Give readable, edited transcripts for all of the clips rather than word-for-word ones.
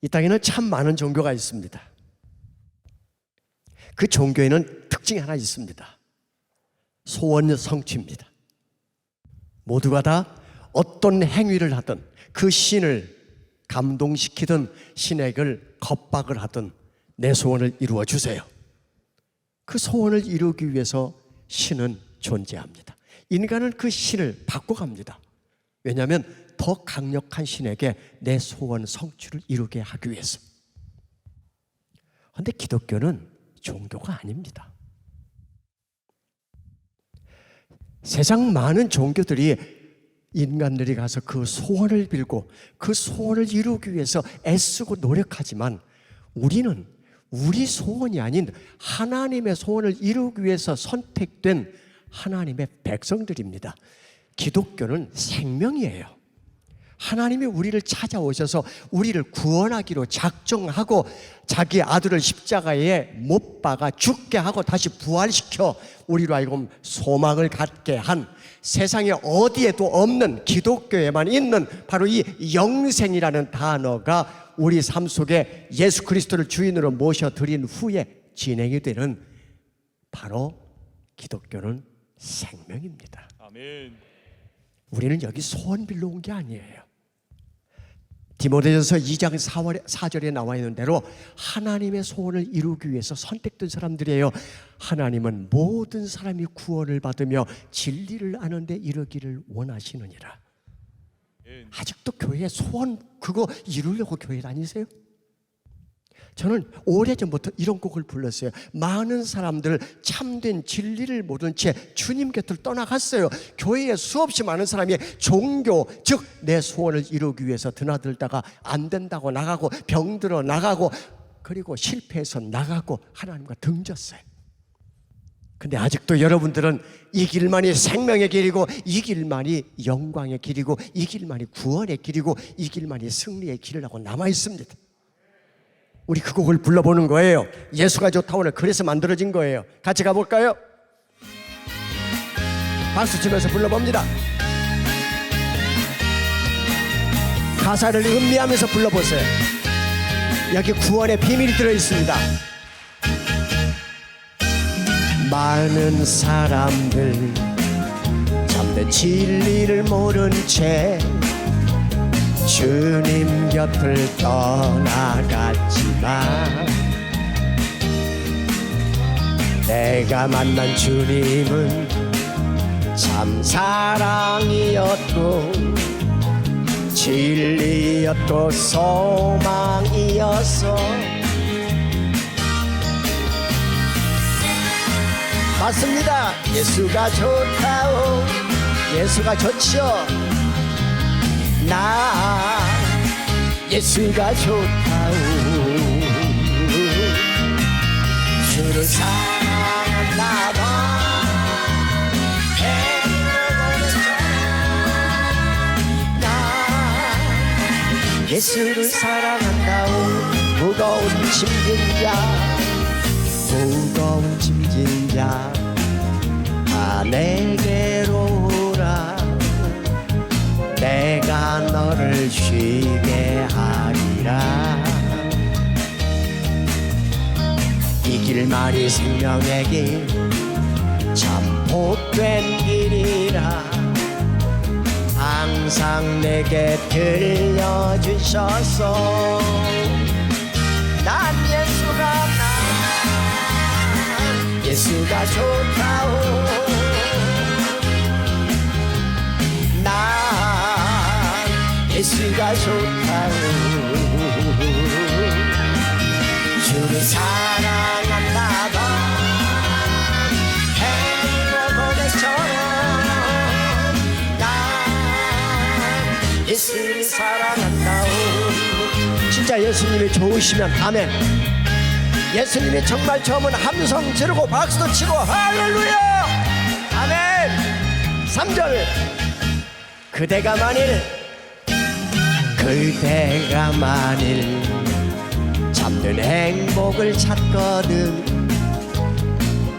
이 땅에는 참 많은 종교가 있습니다. 그 종교에는 특징이 하나 있습니다. 소원 성취입니다. 모두가 다 어떤 행위를 하든 그 신을 감동시키든 신에게 겁박을 하든 내 소원을 이루어 주세요. 그 소원을 이루기 위해서 신은 존재합니다. 인간은 그 신을 바꿔갑니다. 왜냐하면 더 강력한 신에게 내 소원 성취를 이루게 하기 위해서. 그런데 기독교는 종교가 아닙니다. 세상 많은 종교들이 인간들이 가서 그 소원을 빌고 그 소원을 이루기 위해서 애쓰고 노력하지만 우리는 우리 소원이 아닌 하나님의 소원을 이루기 위해서 선택된 하나님의 백성들입니다. 기독교는 생명이에요. 하나님이 우리를 찾아오셔서 우리를 구원하기로 작정하고 자기 아들을 십자가에 못 박아 죽게 하고 다시 부활시켜 우리로 하여금 소망을 갖게 한 세상에 어디에도 없는 기독교에만 있는 바로 이 영생이라는 단어가 우리 삶 속에 예수 그리스도를 주인으로 모셔드린 후에 진행이 되는 바로 기독교는 생명입니다. 아멘. 우리는 여기 소원 빌러 온 게 아니에요. 디모데전서 2장 4절에 나와 있는 대로 하나님의 소원을 이루기 위해서 선택된 사람들이에요. 하나님은 모든 사람이 구원을 받으며 진리를 아는 데 이르기를 원하시느니라. 아직도 교회에 소원 그거 이루려고 교회 다니세요? 저는 오래전부터 이런 곡을 불렀어요. 많은 사람들 참된 진리를 모른 채 주님 곁을 떠나갔어요. 교회에 수없이 많은 사람이 종교, 즉 내 소원을 이루기 위해서 드나들다가 안 된다고 나가고 병들어 나가고 그리고 실패해서 나가고 하나님과 등졌어요. 근데 아직도 여러분들은 이 길만이 생명의 길이고 이 길만이 영광의 길이고 이 길만이 구원의 길이고 이 길만이 승리의 길이라고 남아 있습니다. 우리 그 곡을 불러보는 거예요. 예수가 좋다. 오늘 그래서 만들어진 거예요. 같이 가볼까요? 박수 치면서 불러봅니다. 가사를 음미하면서 불러보세요. 여기 구원의 비밀이 들어있습니다. 많은 사람들 참된 진리를 모른 채 주님 곁을 떠나갔지만 내가 만난 주님은 참 사랑이었고 진리였고 소망이었어. 맞습니다. 예수가 좋다오. 예수가 좋죠. 나 예수가 좋다오. 주를 사랑한다 봐. 나 예수를 사랑한다오. 무거운 짐진 자 무거운 짐진 자 다 내게로 오라. 내가 너를 쉬게 하리라. 이 길만이 생명의 길 참 복된 길이라. 항상 내게 들려주셔서 난 예수가 좋다오. 난 예수가 좋다오. 주를 사랑한다 봐. 행복 고백처럼 난 예수를 사랑한다오. 진짜 예수님이 좋으시면 아멘. 예수님이 정말 처음은 함성 지르고 박수도 치고 할렐루야 아멘. 3절 그대가 만일 참된 행복을 찾거든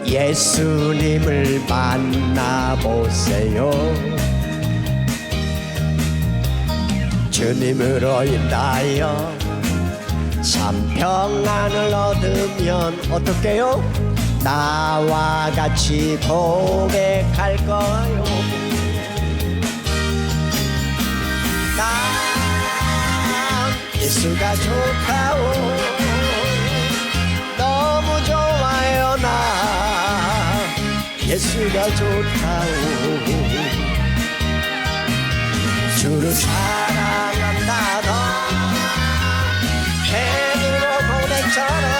예수님을 만나보세요. 주님으로 인하여 참 평안을 얻으면 어떡해요? 나와 같이 고백할 거요. 난 예수가 좋다오. 너무 좋아요. 나 예수가 좋다오. 주를 사랑한다. 너 해으로 보냈잖아.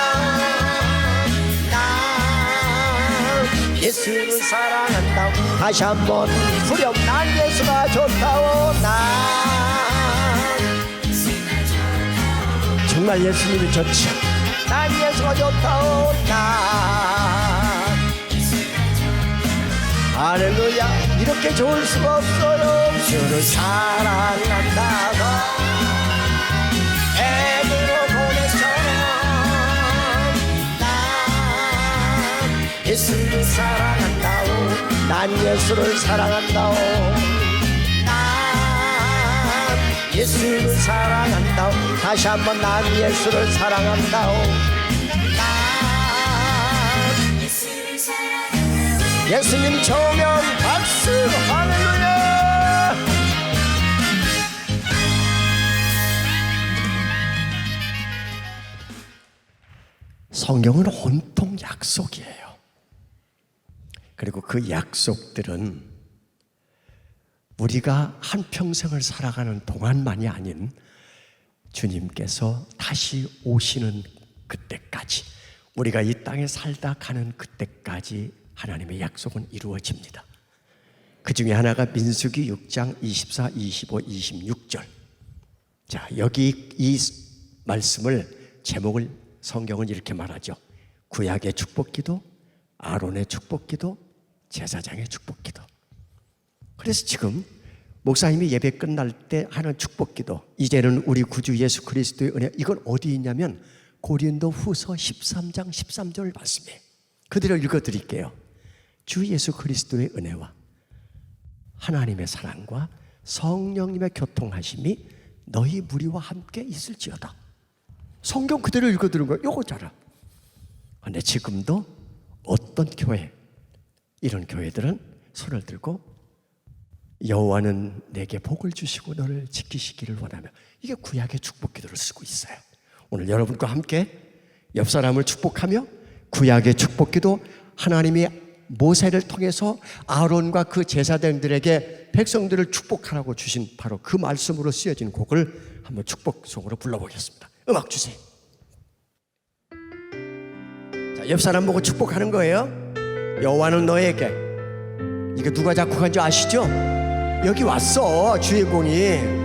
예수를 사랑한다고. 다시 한번 후렴. 난 예수가 좋다고. 난 정말 예수님이 좋죠. 난 예수가 좋다고. 난 할렐루야. 이렇게 좋을 수가 없어요. 주를 사랑한다고 애들로 보냈잖아. 예수를 사랑한다오. 난 예수를 사랑한다오. 난 예수를 사랑한다오. 다시 한번 난 예수를 사랑한다오. 난 예수님 조명 박수. 할렐루야. 성경은 온통 약속이에요. 그리고 그 약속들은 우리가 한평생을 살아가는 동안만이 아닌 주님께서 다시 오시는 그때까지, 우리가 이 땅에 살다 가는 그때까지 하나님의 약속은 이루어집니다. 그 중에 하나가 민수기 6장 24, 25, 26절. 자, 여기 이 말씀을, 제목을 성경은 이렇게 말하죠. 구약의 축복기도, 아론의 축복기도, 제사장의 축복기도. 그래서 지금 목사님이 예배 끝날 때 하는 축복기도, 이제는 우리 구주 예수 그리스도의 은혜, 이건 어디 있냐면 고린도 후서 13장 13절 말씀이에요. 그대로 읽어드릴게요. 주 예수 그리스도의 은혜와 하나님의 사랑과 성령님의 교통하심이 너희 무리와 함께 있을지어다. 성경 그대로 읽어드린 거예요. 요거잖아. 근데 지금도 어떤 교회, 이런 교회들은 손을 들고 여호와는 내게 복을 주시고 너를 지키시기를 원하며, 이게 구약의 축복 기도를 쓰고 있어요. 오늘 여러분과 함께 옆 사람을 축복하며 구약의 축복 기도, 하나님이 모세를 통해서 아론과 그 제사장들에게 백성들을 축복하라고 주신 바로 그 말씀으로 쓰여진 곡을 한번 축복송으로 불러보겠습니다. 음악 주세요. 자, 옆 사람 보고 축복하는 거예요. 여호와는 너에게, 이게 누가 작곡한 줄 아시죠? 여기 왔어, 주인공이.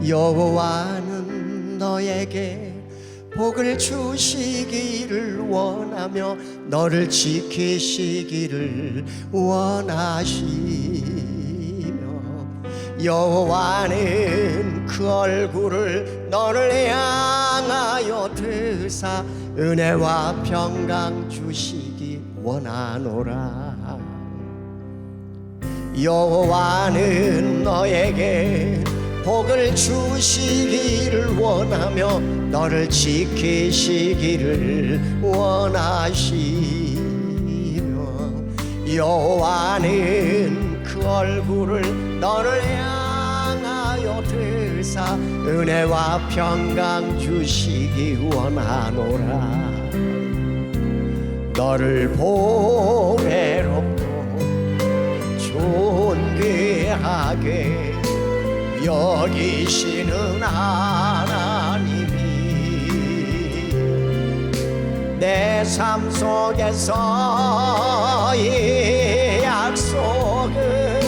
여호와는 너에게 복을 주시기를 원하며 너를 지키시기를 원하시며, 여호와는 그 얼굴을 너를 향하여 드사 은혜와 평강 주시기 원하노라. 여호와는 너에게 복을 주시기를 원하며 너를 지키시기를 원하시며, 여호와는 그 얼굴을 너를 향하여 드사 은혜와 평강 주시기 원하노라. 너를 보배롭고 존귀하게 여기시는 하나님이 내 삶 속에서 이 약속을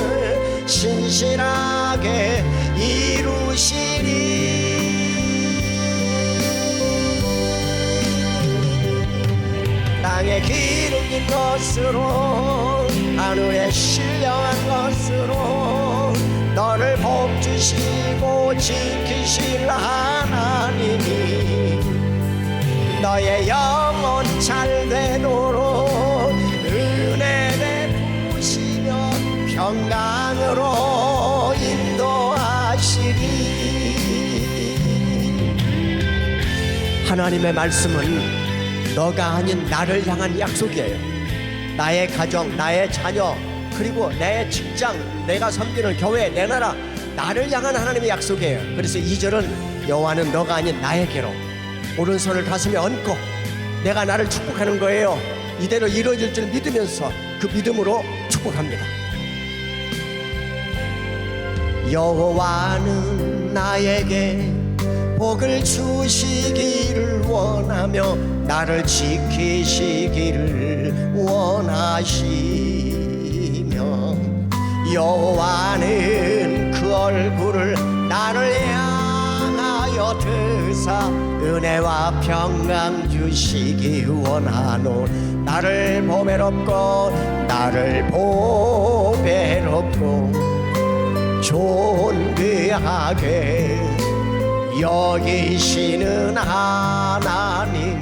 신실하게 이루시리. 땅에 기름진 것으로 하늘에 신령한 것으로 너를 복주시고 지키실 하나님이 너의 영혼 잘 되도록 은혜 베푸시며 평강으로 인도하시리. 하나님의 말씀은 너가 아닌 나를 향한 약속이에요. 나의 가정, 나의 자녀, 그리고 내 직장, 내가 섬기는 교회, 내 나라, 나를 향한 하나님의 약속이에요. 그래서 2절은 여호와는 너가 아닌 나에게로 오른손을 가슴에 얹고 내가 나를 축복하는 거예요. 이대로 이루어질 줄 믿으면서 그 믿음으로 축복합니다. 여호와는 나에게 복을 주시기를 원하며 나를 지키시기를 원하시며 여호와는 그 얼굴을 나를 향하여 드사 은혜와 평강 주시기 원하노 나를 보배롭고 존귀하게 여기시는 하나님이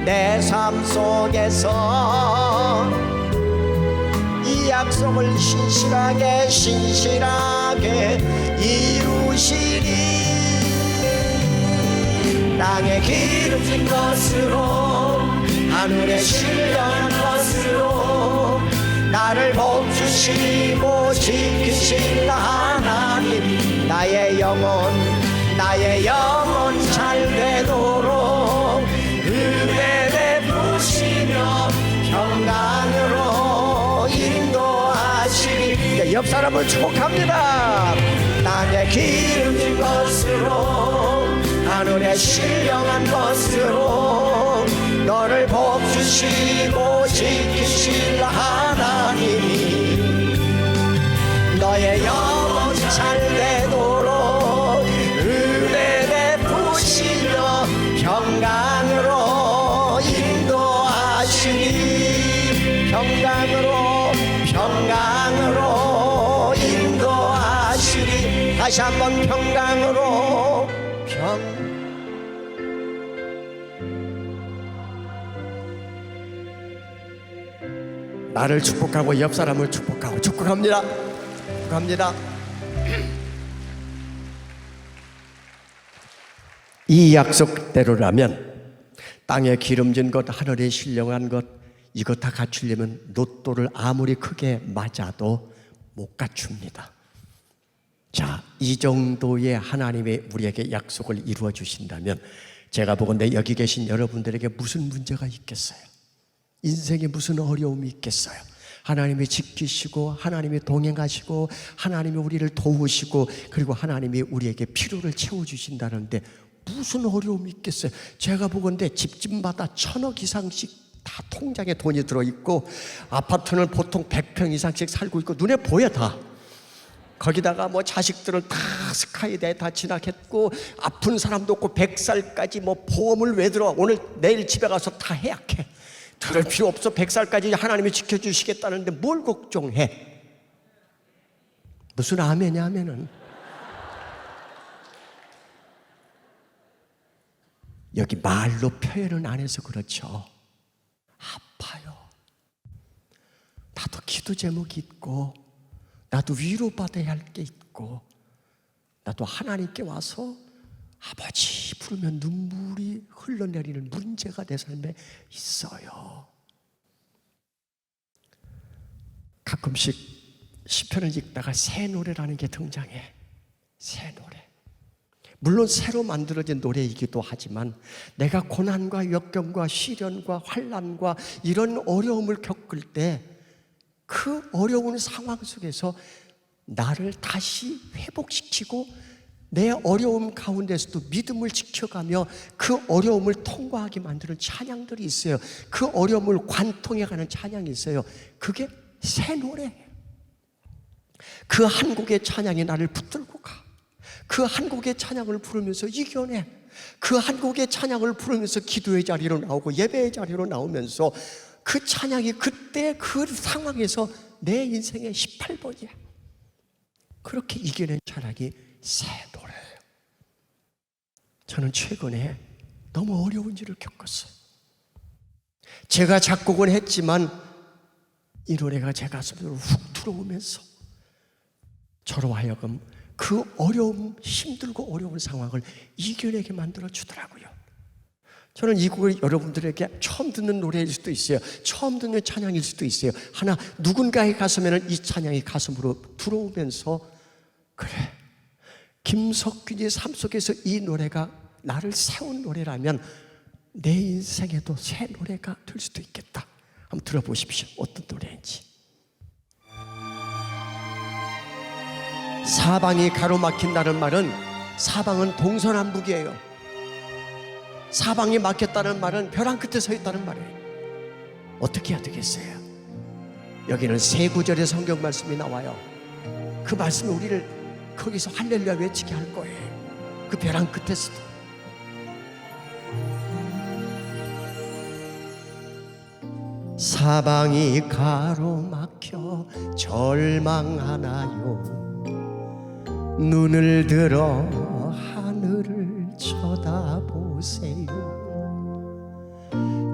내 삶 속에서 이 약속을 신실하게 이루시니 땅에 기름진 것으로 하늘에 신령한 것으로 나를 복주시고 지키신 하나님 나의 영혼 잘 되도록 은혜 베푸시며 평강으로 인도하시리. 옆 사람을 축복합니다. 땅에 기름진 것으로 하늘에 신령한 것으로 너를 복주시고 지키실 하나님이 너의 영혼 잘 되도록 은혜 베푸시며 평강으로 인도하시니 평강으로 인도하시니 다시 한번 평강으로 나를 축복하고 옆 사람을 축복합니다. 이 약속대로라면 땅에 기름진 것, 하늘에 신령한 것 이것 다 갖추려면 로또를 아무리 크게 맞아도 못 갖춥니다. 자, 이 정도의 하나님의 우리에게 약속을 이루어 주신다면 제가 보건대 여기 계신 여러분들에게 무슨 문제가 있겠어요? 인생에 무슨 어려움이 있겠어요? 하나님이 지키시고 하나님이 동행하시고 하나님이 우리를 도우시고 그리고 하나님이 우리에게 필요를 채워주신다는데 무슨 어려움이 있겠어요? 제가 보건대 집집마다 1,000억 이상씩 다 통장에 돈이 들어있고 아파트는 보통 100평 이상씩 살고 있고 눈에 보여 다. 거기다가 뭐 자식들은 다 스카이대 다 진학했고 아픈 사람도 없고 100살까지 뭐 보험을 왜 들어? 오늘 내일 집에 가서 다 해약해. 들을 필요 없어. 100살까지 하나님이 지켜주시겠다는데 뭘 걱정해? 무슨 아멘이야 아멘은? 여기 말로 표현은 안 해서 그렇죠. 아파요. 나도 기도 제목이 있고 나도 위로받아야 할 게 있고 나도 하나님께 와서 아버지 부르면 눈물이 흘러내리는 문제가 내 삶에 있어요. 가끔씩 시편을 읽다가 새 노래라는 게 등장해. 새 노래. 물론 새로 만들어진 노래이기도 하지만 내가 고난과 역경과 시련과 환난과 이런 어려움을 겪을 때 그 어려운 상황 속에서 나를 다시 회복시키고 내 어려움 가운데서도 믿음을 지켜가며 그 어려움을 통과하게 만드는 찬양들이 있어요. 그 어려움을 관통해가는 찬양이 있어요. 그게 새 노래예요. 그 한 곡의 찬양이 나를 붙들고 가. 그 한 곡의 찬양을 부르면서 이겨내. 그 한 곡의 찬양을 부르면서 기도의 자리로 나오고 예배의 자리로 나오면서 그 찬양이 그때 그 상황에서 내 인생의 18번이야. 그렇게 이겨낸 찬양이 새 노래예요. 저는 최근에 너무 어려운 일을 겪었어요. 제가 작곡은 했지만 이 노래가 제 가슴으로 훅 들어오면서 저로 하여금 그 어려움, 힘들고 어려운 상황을 이겨내게 만들어 주더라고요. 저는 이 곡을 여러분들에게 처음 듣는 노래일 수도 있어요. 처음 듣는 찬양일 수도 있어요. 하나 누군가의 가슴에는 이 찬양이 가슴으로 들어오면서 그래, 김석균의 삶 속에서 이 노래가 나를 세운 노래라면 내 인생에도 새 노래가 될 수도 있겠다. 한번 들어보십시오. 어떤 노래인지. 사방이 가로막힌다는 말은, 사방은 동서남북이에요. 사방이 막혔다는 말은 벼랑 끝에 서 있다는 말이에요. 어떻게 해야 되겠어요? 여기는 세 구절의 성경 말씀이 나와요. 그 말씀이 우리를 거기서 할렐루야 외치게 할 거예요. 그 벼랑 끝에서도. 사방이 가로막혀 절망하나요? 눈을 들어 하늘을 쳐다보세요.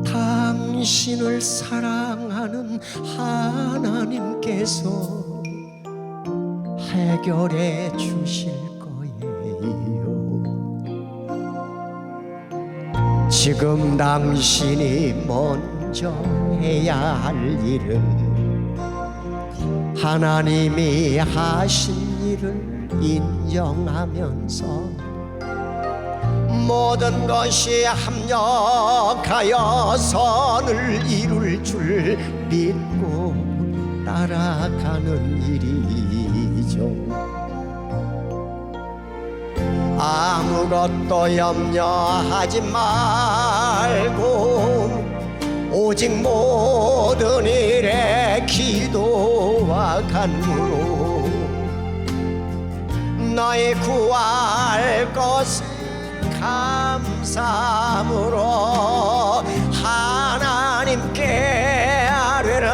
당신을 사랑하는 하나님께서 해결해 주실 거예요. 지금 당신이 먼저 해야 할 일은 하나님이 하신 일을 인정하면서 모든 것이 합력하여 선을 이룰 줄 믿고 따라가는 일이죠. 아무것도 염려하지 말고 오직 모든 일에 기도와 간구로 너의 구할 것을 감사함으로 하나님께 아뢰라.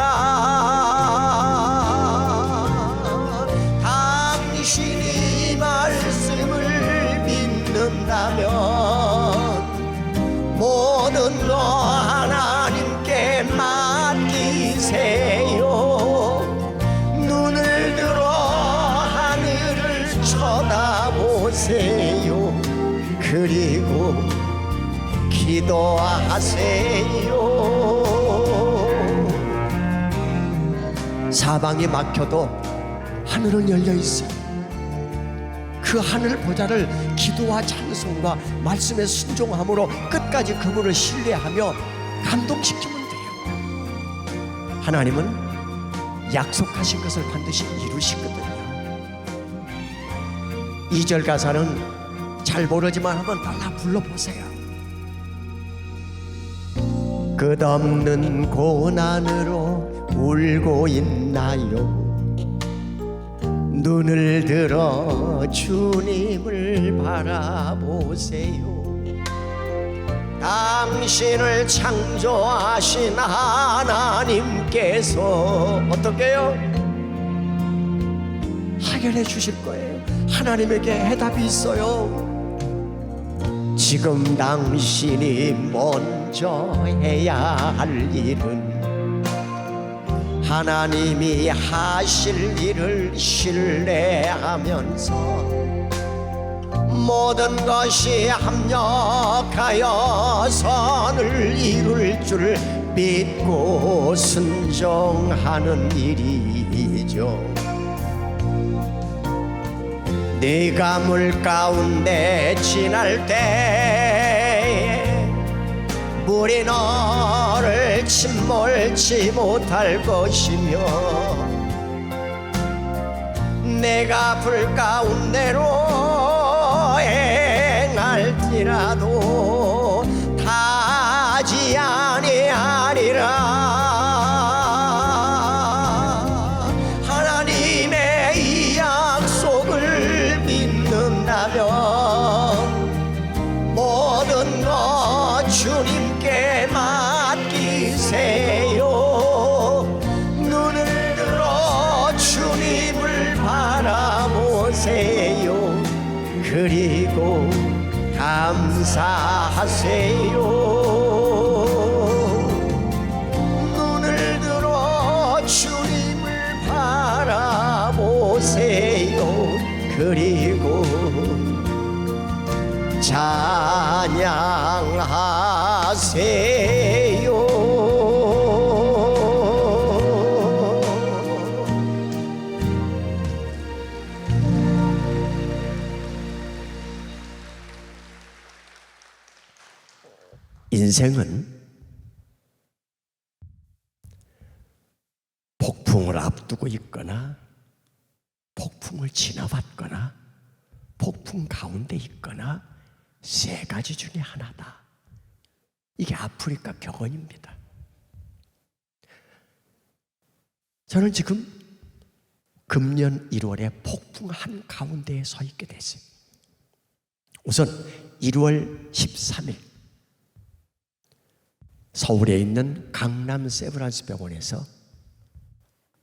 당신이 말씀을 믿는다면 모든 거 하나님께 맡기세요. 눈을 들어 하늘을 쳐다보세요. 그리고 기도하세요. 사방이 막혀도 하늘은 열려 있어요. 그 하늘 보좌를 기도와 찬송과 말씀의 순종함으로 끝까지 그분을 신뢰하며 감동시키면 돼요. 하나님은 약속하신 것을 반드시 이루시거든요. 2절 가사는 잘 모르지만 한번 따라 불러보세요. 끝없는 고난으로 울고 있나요? 눈을 들어 주님을 바라보세요. 당신을 창조하신 하나님께서 어떻게 해요? 해결해 주실 거예요. 하나님에게 해답이 있어요. 지금 당신이 먼저 해야 할 일은 하나님이 하실 일을 신뢰하면서 모든 것이 합력하여 선을 이룰 줄 믿고 순종하는 일이죠. 네가 물 가운데 지날 때에 물이 너를 침몰치 못할 것이며 내가 불 가운데로 행할지라도 타지 아니하리라. 하나님의 이 약속을 믿는다면 모든 것 주님께 맡기세요. 눈을 들어 주님을 바라보세요. 그리고 감사하세요. 눈을 들어 주님을 바라보세요. 그리고 찬양하세요. 인생은 폭풍을 앞두고 있거나 폭풍을 지나봤거나 폭풍 가운데 있거나 세 가지 중에 하나다. 이게 아프리카 격언입니다. 저는 지금 금년 1월에 폭풍 한가운데에 서 있게 됐어요. 우선 1월 13일 서울에 있는 강남 세브란스 병원에서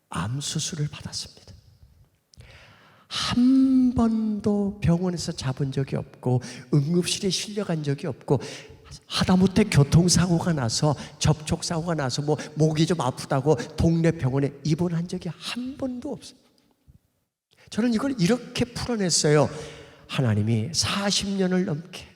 암 수술을 받았습니다. 한 번도 병원에서 잡은 적이 없고 응급실에 실려간 적이 없고 하다못해 교통사고가 나서 접촉사고가 나서 목이 좀 아프다고 동네 병원에 입원한 적이 한 번도 없어요. 저는 이걸 이렇게 풀어냈어요. 하나님이 40년을 넘게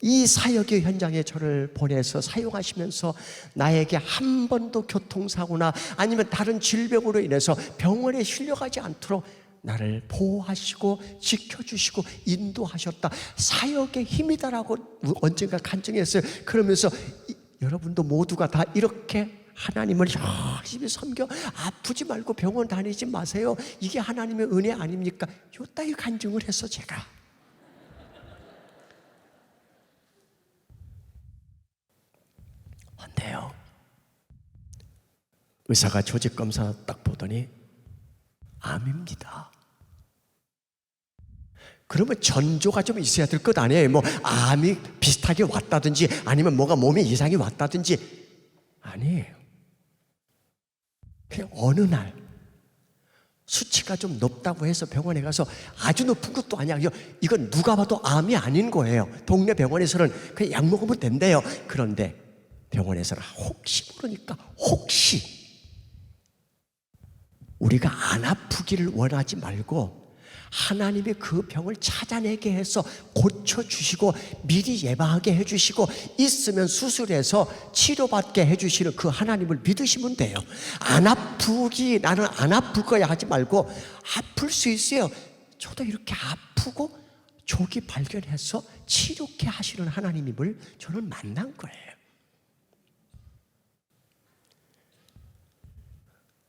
이 사역의 현장에 저를 보내서 사용하시면서 나에게 한 번도 교통사고나 아니면 다른 질병으로 인해서 병원에 실려가지 않도록 나를 보호하시고 지켜주시고 인도하셨다. 사역의 힘이다라고 언젠가 간증했어요. 그러면서 여러분도 모두가 다 이렇게 하나님을 열심히 섬겨 아프지 말고 병원 다니지 마세요. 이게 하나님의 은혜 아닙니까? 요따위 간증을 했어 제가. 근데요, 의사가 조직검사 딱 보더니 암입니다. 그러면 전조가 좀 있어야 될 것 아니에요? 암이 비슷하게 왔다든지 아니면 뭐가 몸에 이상이 왔다든지 아니에요. 그냥 어느 날 수치가 좀 높다고 해서 병원에 가서 아주 높은 것도 아니야. 이건 누가 봐도 암이 아닌 거예요. 동네 병원에서는 그냥 약 먹으면 된대요. 그런데 병원에서는 혹시 모르니까 혹시 우리가 안 아프기를 원하지 말고 하나님이 그 병을 찾아내게 해서 고쳐주시고 미리 예방하게 해주시고 있으면 수술해서 치료받게 해주시는 그 하나님을 믿으시면 돼요. 나는 안 아플 거야 하지 말고 아플 수 있어요. 저도 이렇게 아프고 조기 발견해서 치료케 하시는 하나님임을 저는 만난 거예요.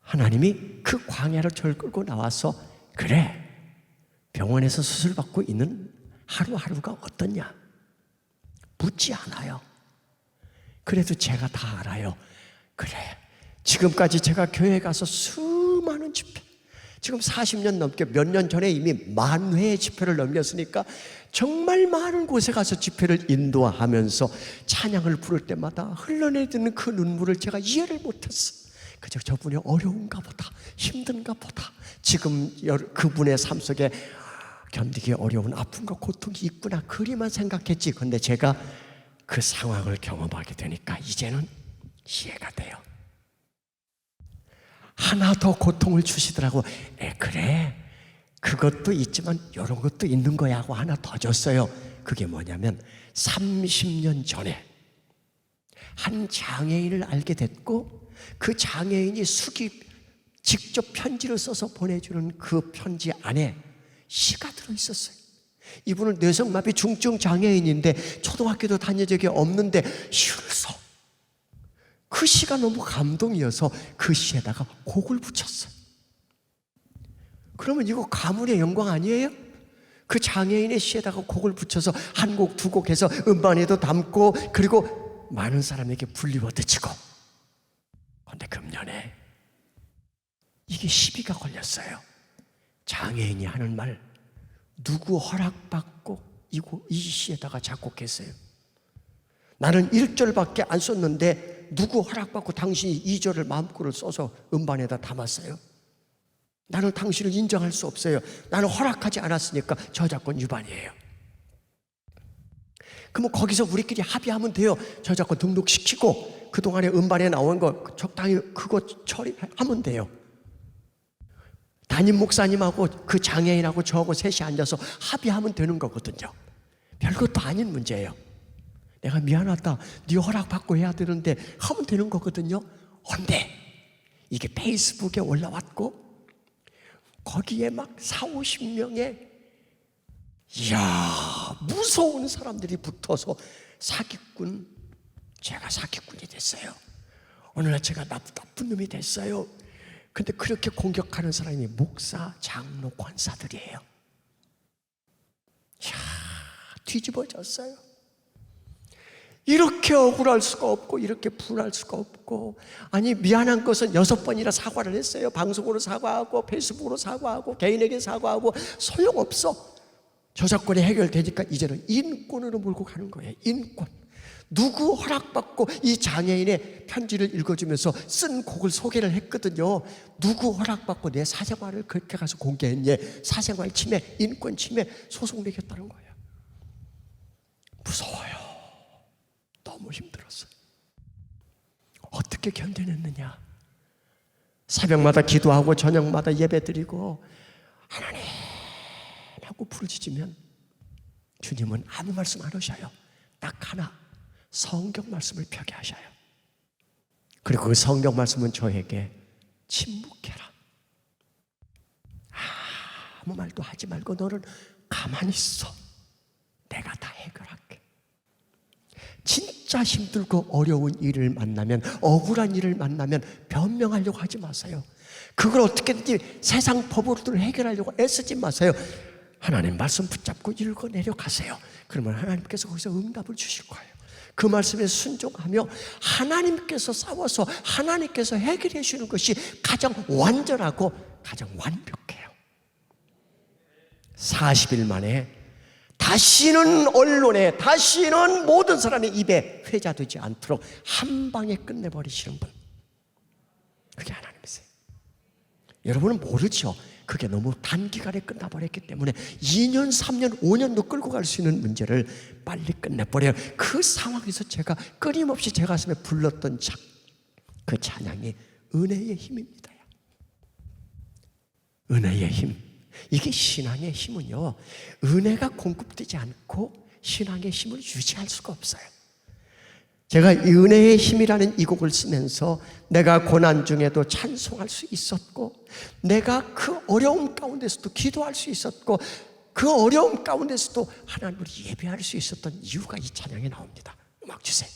하나님이 그 광야를 저를 끌고 나와서 그래, 병원에서 수술받고 있는 하루하루가 어떠냐? 묻지 않아요. 그래도 제가 다 알아요. 그래, 지금까지 제가 교회에 가서 수많은 집회, 지금 40년 넘게 몇 년 전에 이미 10,000회의 집회를 넘겼으니까 정말 많은 곳에 가서 집회를 인도하면서 찬양을 부를 때마다 흘러내리는 그 눈물을 제가 이해를 못했어요. 그저 저분이 어려운가 보다, 힘든가 보다, 지금 그분의 삶 속에 견디기 어려운 아픔과 고통이 있구나, 그리만 생각했지. 그런데 제가 그 상황을 경험하게 되니까 이제는 이해가 돼요. 하나 더 고통을 주시더라고. 그래, 그것도 있지만 이런 것도 있는 거야 하고 하나 더 줬어요. 그게 뭐냐면 30년 전에 한 장애인을 알게 됐고 그 장애인이 직접 편지를 써서 보내주는 그 편지 안에 시가 들어있었어요. 이분은 뇌성마비 중증 장애인인데 초등학교도 다닌 적이 없는데 시를 써. 그 시가 너무 감동이어서 그 시에다가 곡을 붙였어요. 그러면 이거 가문의 영광 아니에요? 그 장애인의 시에다가 곡을 붙여서 한 곡, 두 곡 해서 음반에도 담고 그리고 많은 사람에게 불리워 드치고. 그런데 금년에 이게 시비가 걸렸어요. 장애인이 하는 말, 누구 허락받고 이 시에다가 작곡했어요. 나는 1절밖에 안 썼는데 누구 허락받고 당신이 2절을 마음껏 써서 음반에다 담았어요. 나는 당신을 인정할 수 없어요. 나는 허락하지 않았으니까 저작권 위반이에요. 그러면 거기서 우리끼리 합의하면 돼요. 저작권 등록시키고 그동안에 음반에 나온 거 적당히 그거 처리하면 돼요. 담임 목사님하고 그 장애인하고 저하고 셋이 앉아서 합의하면 되는 거거든요. 별것도 아닌 문제예요. 내가 미안하다, 네 허락받고 해야 되는데 하면 되는 거거든요. 근데 이게 페이스북에 올라왔고 거기에 막 40-50명의 이야 무서운 사람들이 붙어서 사기꾼, 제가 사기꾼이 됐어요. 오늘날 제가 나쁜 놈이 됐어요. 근데 그렇게 공격하는 사람이 목사, 장로, 권사들이에요. 이야 뒤집어졌어요. 이렇게 억울할 수가 없고 이렇게 분할 수가 없고, 아니 미안한 것은 6번이나 사과를 했어요. 방송으로 사과하고 페이스북으로 사과하고 개인에게 사과하고 소용없어. 저작권이 해결되니까 이제는 인권으로 몰고 가는 거예요. 인권. 누구 허락받고 이 장애인의 편지를 읽어주면서 쓴 곡을 소개를 했거든요. 누구 허락받고 내 사생활을 그렇게 가서 공개했니? 사생활 침해, 인권 침해 소송 내겠다는 거예요. 무서워요. 너무 힘들었어요. 어떻게 견뎌냈느냐? 새벽마다 기도하고 저녁마다 예배드리고 하나님 하고 부르짖으면 주님은 아무 말씀 안 하셔요. 딱 하나, 성경 말씀을 펴게 하셔요. 그리고 그 성경 말씀은 저에게 침묵해라, 아무 말도 하지 말고 너는 가만히 있어, 내가 다 해결할게. 진짜 힘들고 어려운 일을 만나면, 억울한 일을 만나면 변명하려고 하지 마세요. 그걸 어떻게든지 세상 법으로 해결하려고 애쓰지 마세요. 하나님 말씀 붙잡고 읽어 내려가세요. 그러면 하나님께서 거기서 응답을 주실 거예요. 그 말씀에 순종하며 하나님께서 싸워서 하나님께서 해결해 주시는 것이 가장 완전하고 가장 완벽해요. 40일 만에 다시는 언론에, 다시는 모든 사람의 입에 회자되지 않도록 한 방에 끝내버리시는 분, 그게 하나님이세요. 여러분은 모르죠. 그게 너무 단기간에 끝나버렸기 때문에 2년, 3년, 5년도 끌고 갈 수 있는 문제를 빨리 끝내버려요. 그 상황에서 제가 끊임없이 제 가슴에 불렀던 그 찬양이 은혜의 힘입니다. 은혜의 힘. 이게 신앙의 힘은요, 은혜가 공급되지 않고 신앙의 힘을 유지할 수가 없어요. 제가 은혜의 힘이라는 이 곡을 쓰면서 내가 고난 중에도 찬송할 수 있었고, 내가 그 어려움 가운데서도 기도할 수 있었고, 그 어려움 가운데서도 하나님을 예배할 수 있었던 이유가 이 찬양에 나옵니다. 음악 주세요.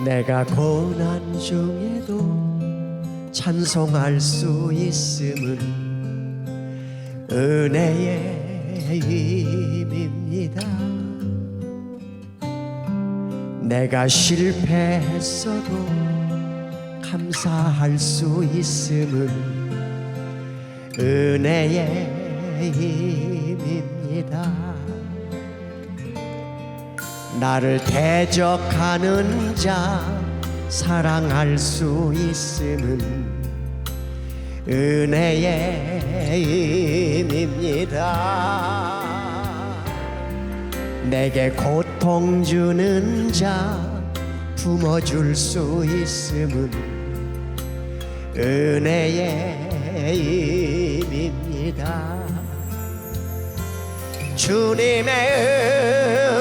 내가 고난 중에도 찬송할 수 있음은 은혜의 힘입니다. 내가 실패했어도 감사할 수 있음은 은혜의 힘입니다. 나를 대적하는 자 사랑할 수 있음은 은혜의 힘입니다. 내게 고통 주는 자 품어줄 수 있음은 은혜의 힘입니다. 주님의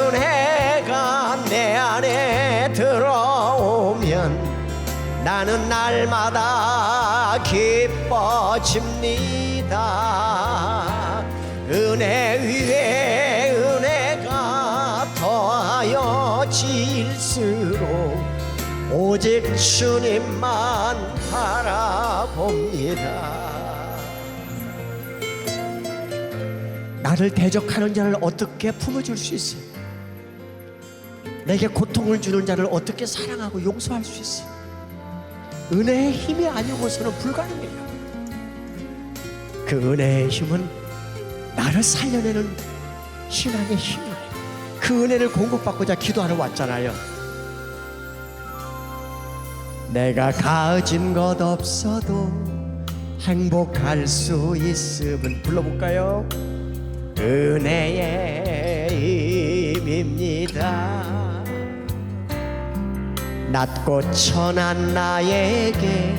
은혜가 내 안에 들어오면 나는 날마다 기뻐집니다. 은혜 위에 은혜가 더하여 질수록 오직 주님만 바라봅니다. 나를 대적하는 자를 어떻게 품어줄 수 있어요? 내게 고통을 주는 자를 어떻게 사랑하고 용서할 수 있어요? 은혜의 힘이 아니고서는 불가능해요. 그 은혜의 힘은 나를 살려내는 신앙의 힘이에요. 그 은혜를 공급받고자 기도하러 왔잖아요. 내가 가진 것 없어도 행복할 수 있음은 불러볼까요? 은혜의 힘입니다. 낮고 천한 나에게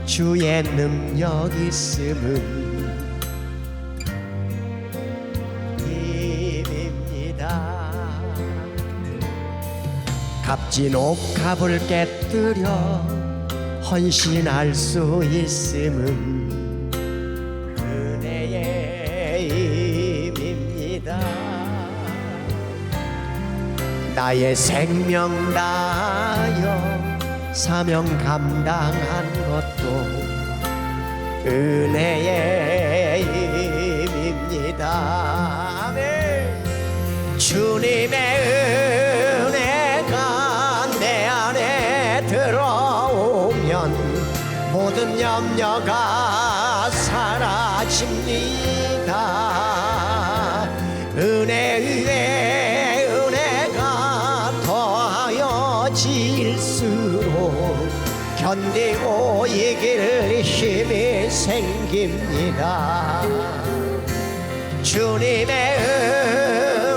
주의 능력 있음은 힘입니다. 값진 옷값을 깨뜨려 헌신할 수 있음은 은혜의 힘입니다. 나의 생명 다하여 사명 감당한 것도 은혜의 힘입니다. 아멘. 주님의 은혜가 내 안에 들어오면 모든 염려가 사라집니다. 은혜 위에 은혜가 더하여 질수록 견디고 이길 힘이 생깁니다. 주님의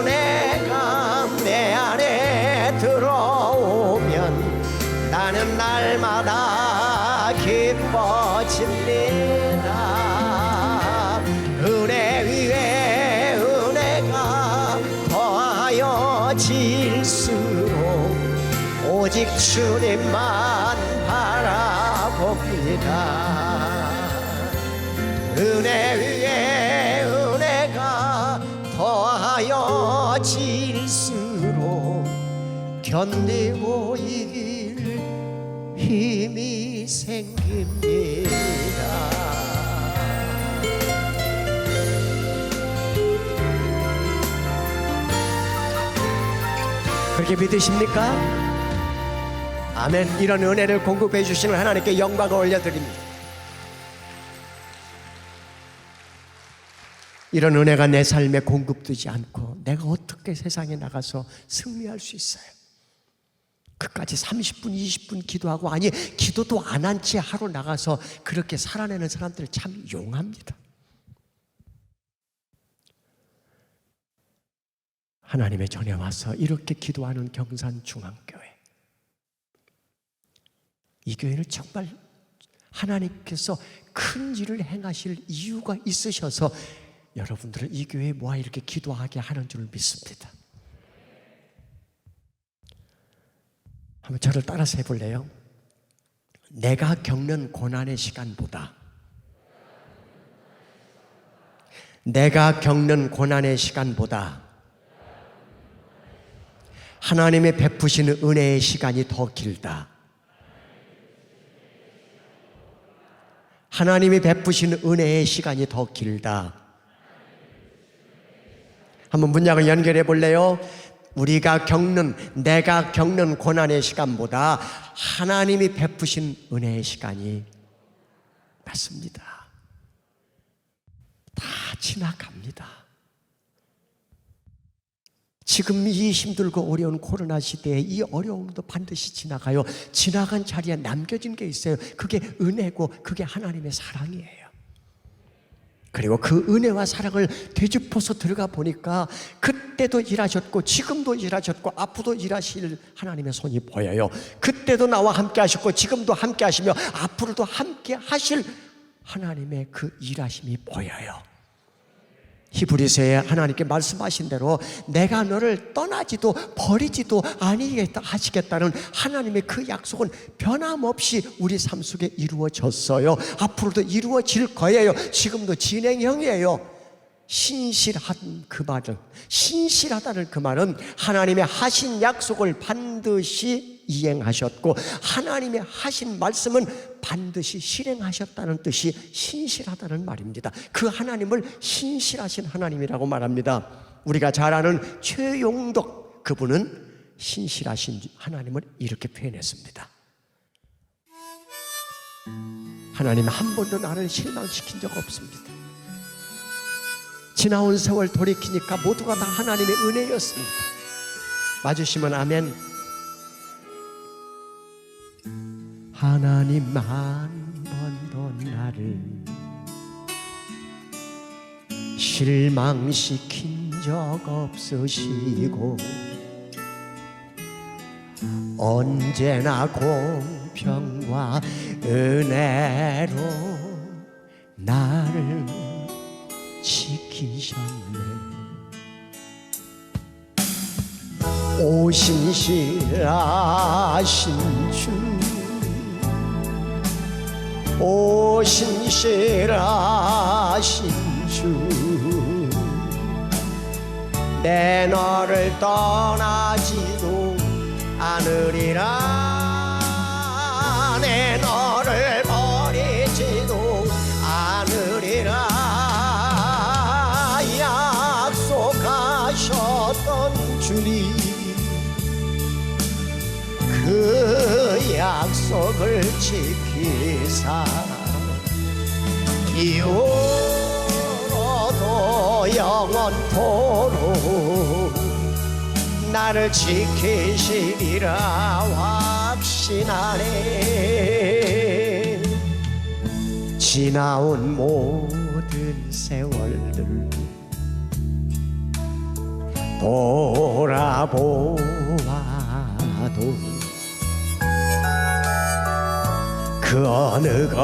은혜가 내 안에 들어오면 나는 날마다 기뻐집니다. 은혜 위에 은혜가 더하여 질수록 오직 주님만 바라봅니다. 은혜 위에 은혜가 더하여 질수록 견디고 이길 힘이 생깁니다. 그렇게 믿으십니까? 아멘. 이런 은혜를 공급해 주시는 하나님께 영광을 올려드립니다. 이런 은혜가 내 삶에 공급되지 않고 내가 어떻게 세상에 나가서 승리할 수 있어요? 그까지 30분, 20분 기도하고, 아니 기도도 안 한 채 하루 나가서 그렇게 살아내는 사람들 참 용합니다. 하나님의 전에 와서 이렇게 기도하는 경산중앙교회, 이 교회는 정말 하나님께서 큰 일을 행하실 이유가 있으셔서 여러분들을 이 교회에 모아 이렇게 기도하게 하는 줄 믿습니다. 한번 저를 따라서 해볼래요? 내가 겪는 고난의 시간보다 하나님의 베푸시는 은혜의 시간이 더 길다. 하나님이 베푸시는 은혜의 시간이 더 길다. 한번 문장을 연결해 볼래요? 내가 겪는 고난의 시간보다 하나님이 베푸신 은혜의 시간이 맞습니다. 다 지나갑니다. 지금 이 힘들고 어려운 코로나 시대에 이 어려움도 반드시 지나가요. 지나간 자리에 남겨진 게 있어요. 그게 은혜고 그게 하나님의 사랑이에요. 그리고 그 은혜와 사랑을 되짚어서 들어가 보니까 그때도 일하셨고 지금도 일하셨고 앞으로도 일하실 하나님의 손이 보여요. 그때도 나와 함께 하셨고 지금도 함께 하시며 앞으로도 함께 하실 하나님의 그 일하심이 보여요. 히브리서에 하나님께 말씀하신 대로 내가 너를 떠나지도 버리지도 아니겠다 하시겠다는 하나님의 그 약속은 변함없이 우리 삶 속에 이루어졌어요. 앞으로도 이루어질 거예요. 지금도 진행형이에요. 신실하다는 그 말은 하나님의 하신 약속을 반드시 이행하셨고 하나님의 하신 말씀은 반드시 실행하셨다는 뜻이 신실하다는 말입니다. 그 하나님을 신실하신 하나님이라고 말합니다. 우리가 잘 아는 최용덕 그분은 신실하신 하나님을 이렇게 표현했습니다. 하나님 한 번도 나를 실망시킨 적 없습니다. 지나온 세월 돌이키니까 모두가 다 하나님의 은혜였습니다. 맞으시면 아멘. 하나님 한 번도 나를 실망시킨 적 없으시고 언제나 공평과 은혜로 나를 지키셨네. 오신실하신 주, 오신실하신 주, 내 너를 떠나지도 않으리라, 내 너를 버리지도 않으리라 약속하셨던 주님, 그 약속을 지키사 이후로도 영원토록 나를 지키시리라 확신하네. 지나온 모든 세월들 돌아보아도 그 어느 것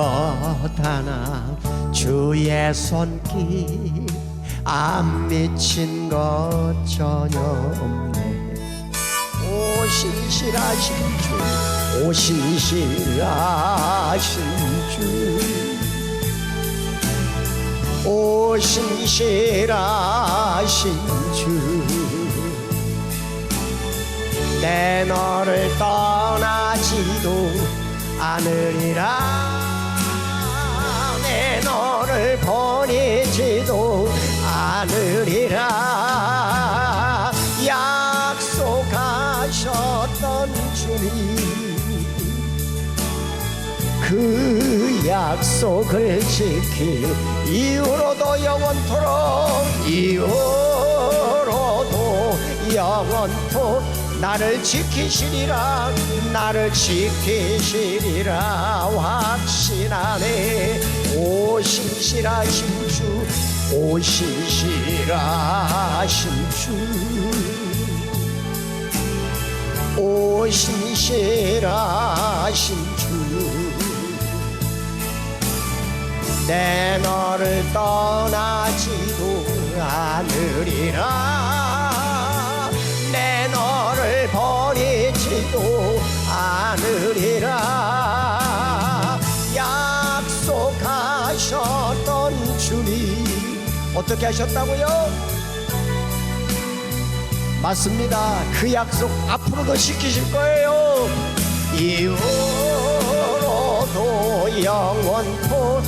하나 주의 손길 안 미친 것 전혀 없네. 오신실하신 주, 오신실하신 주, 오신실하신 주, 내 너를 떠나지도 않으리라, 내 너를 버리지도 않으리라 약속하셨던 주님, 그 약속을 지킬 이후로도 영원토록, 이후로도 영원토록 나를 지키시리라, 나를 지키시리라 확신하네. 오신실하신 주, 오신실하신 주, 오신실하신 주, 내 너를 떠나지도 않으리라, 내 너를 버리지도 않으리라 약속하셨던 주님. 어떻게 하셨다고요? 맞습니다. 그 약속 앞으로도 지키실 거예요. 이후로도 영원토록,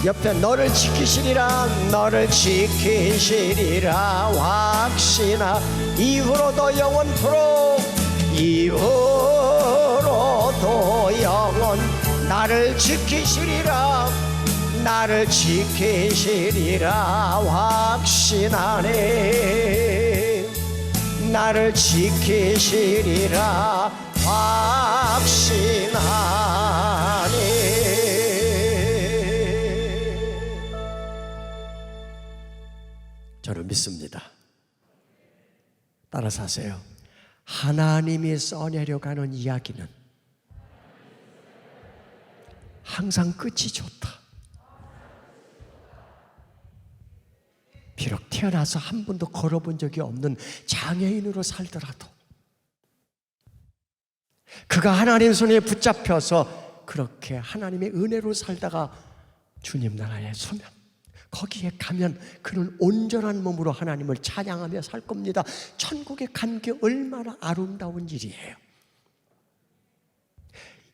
옆에 너를 지키시리라, 너를 지키시리라 확신하. 이후로도 영원토록, 이후로도 영원 나를 지키시리라, 나를 지키시리라 확신하네. 나를 지키시리라 확신하네. 저는 믿습니다. 따라서 하세요. 하나님이 써내려가는 이야기는 항상 끝이 좋다. 비록 태어나서 한 번도 걸어본 적이 없는 장애인으로 살더라도 그가 하나님 손에 붙잡혀서 그렇게 하나님의 은혜로 살다가 주님 나라에 서면, 거기에 가면 그는 온전한 몸으로 하나님을 찬양하며 살 겁니다. 천국에 간 게 얼마나 아름다운 일이에요.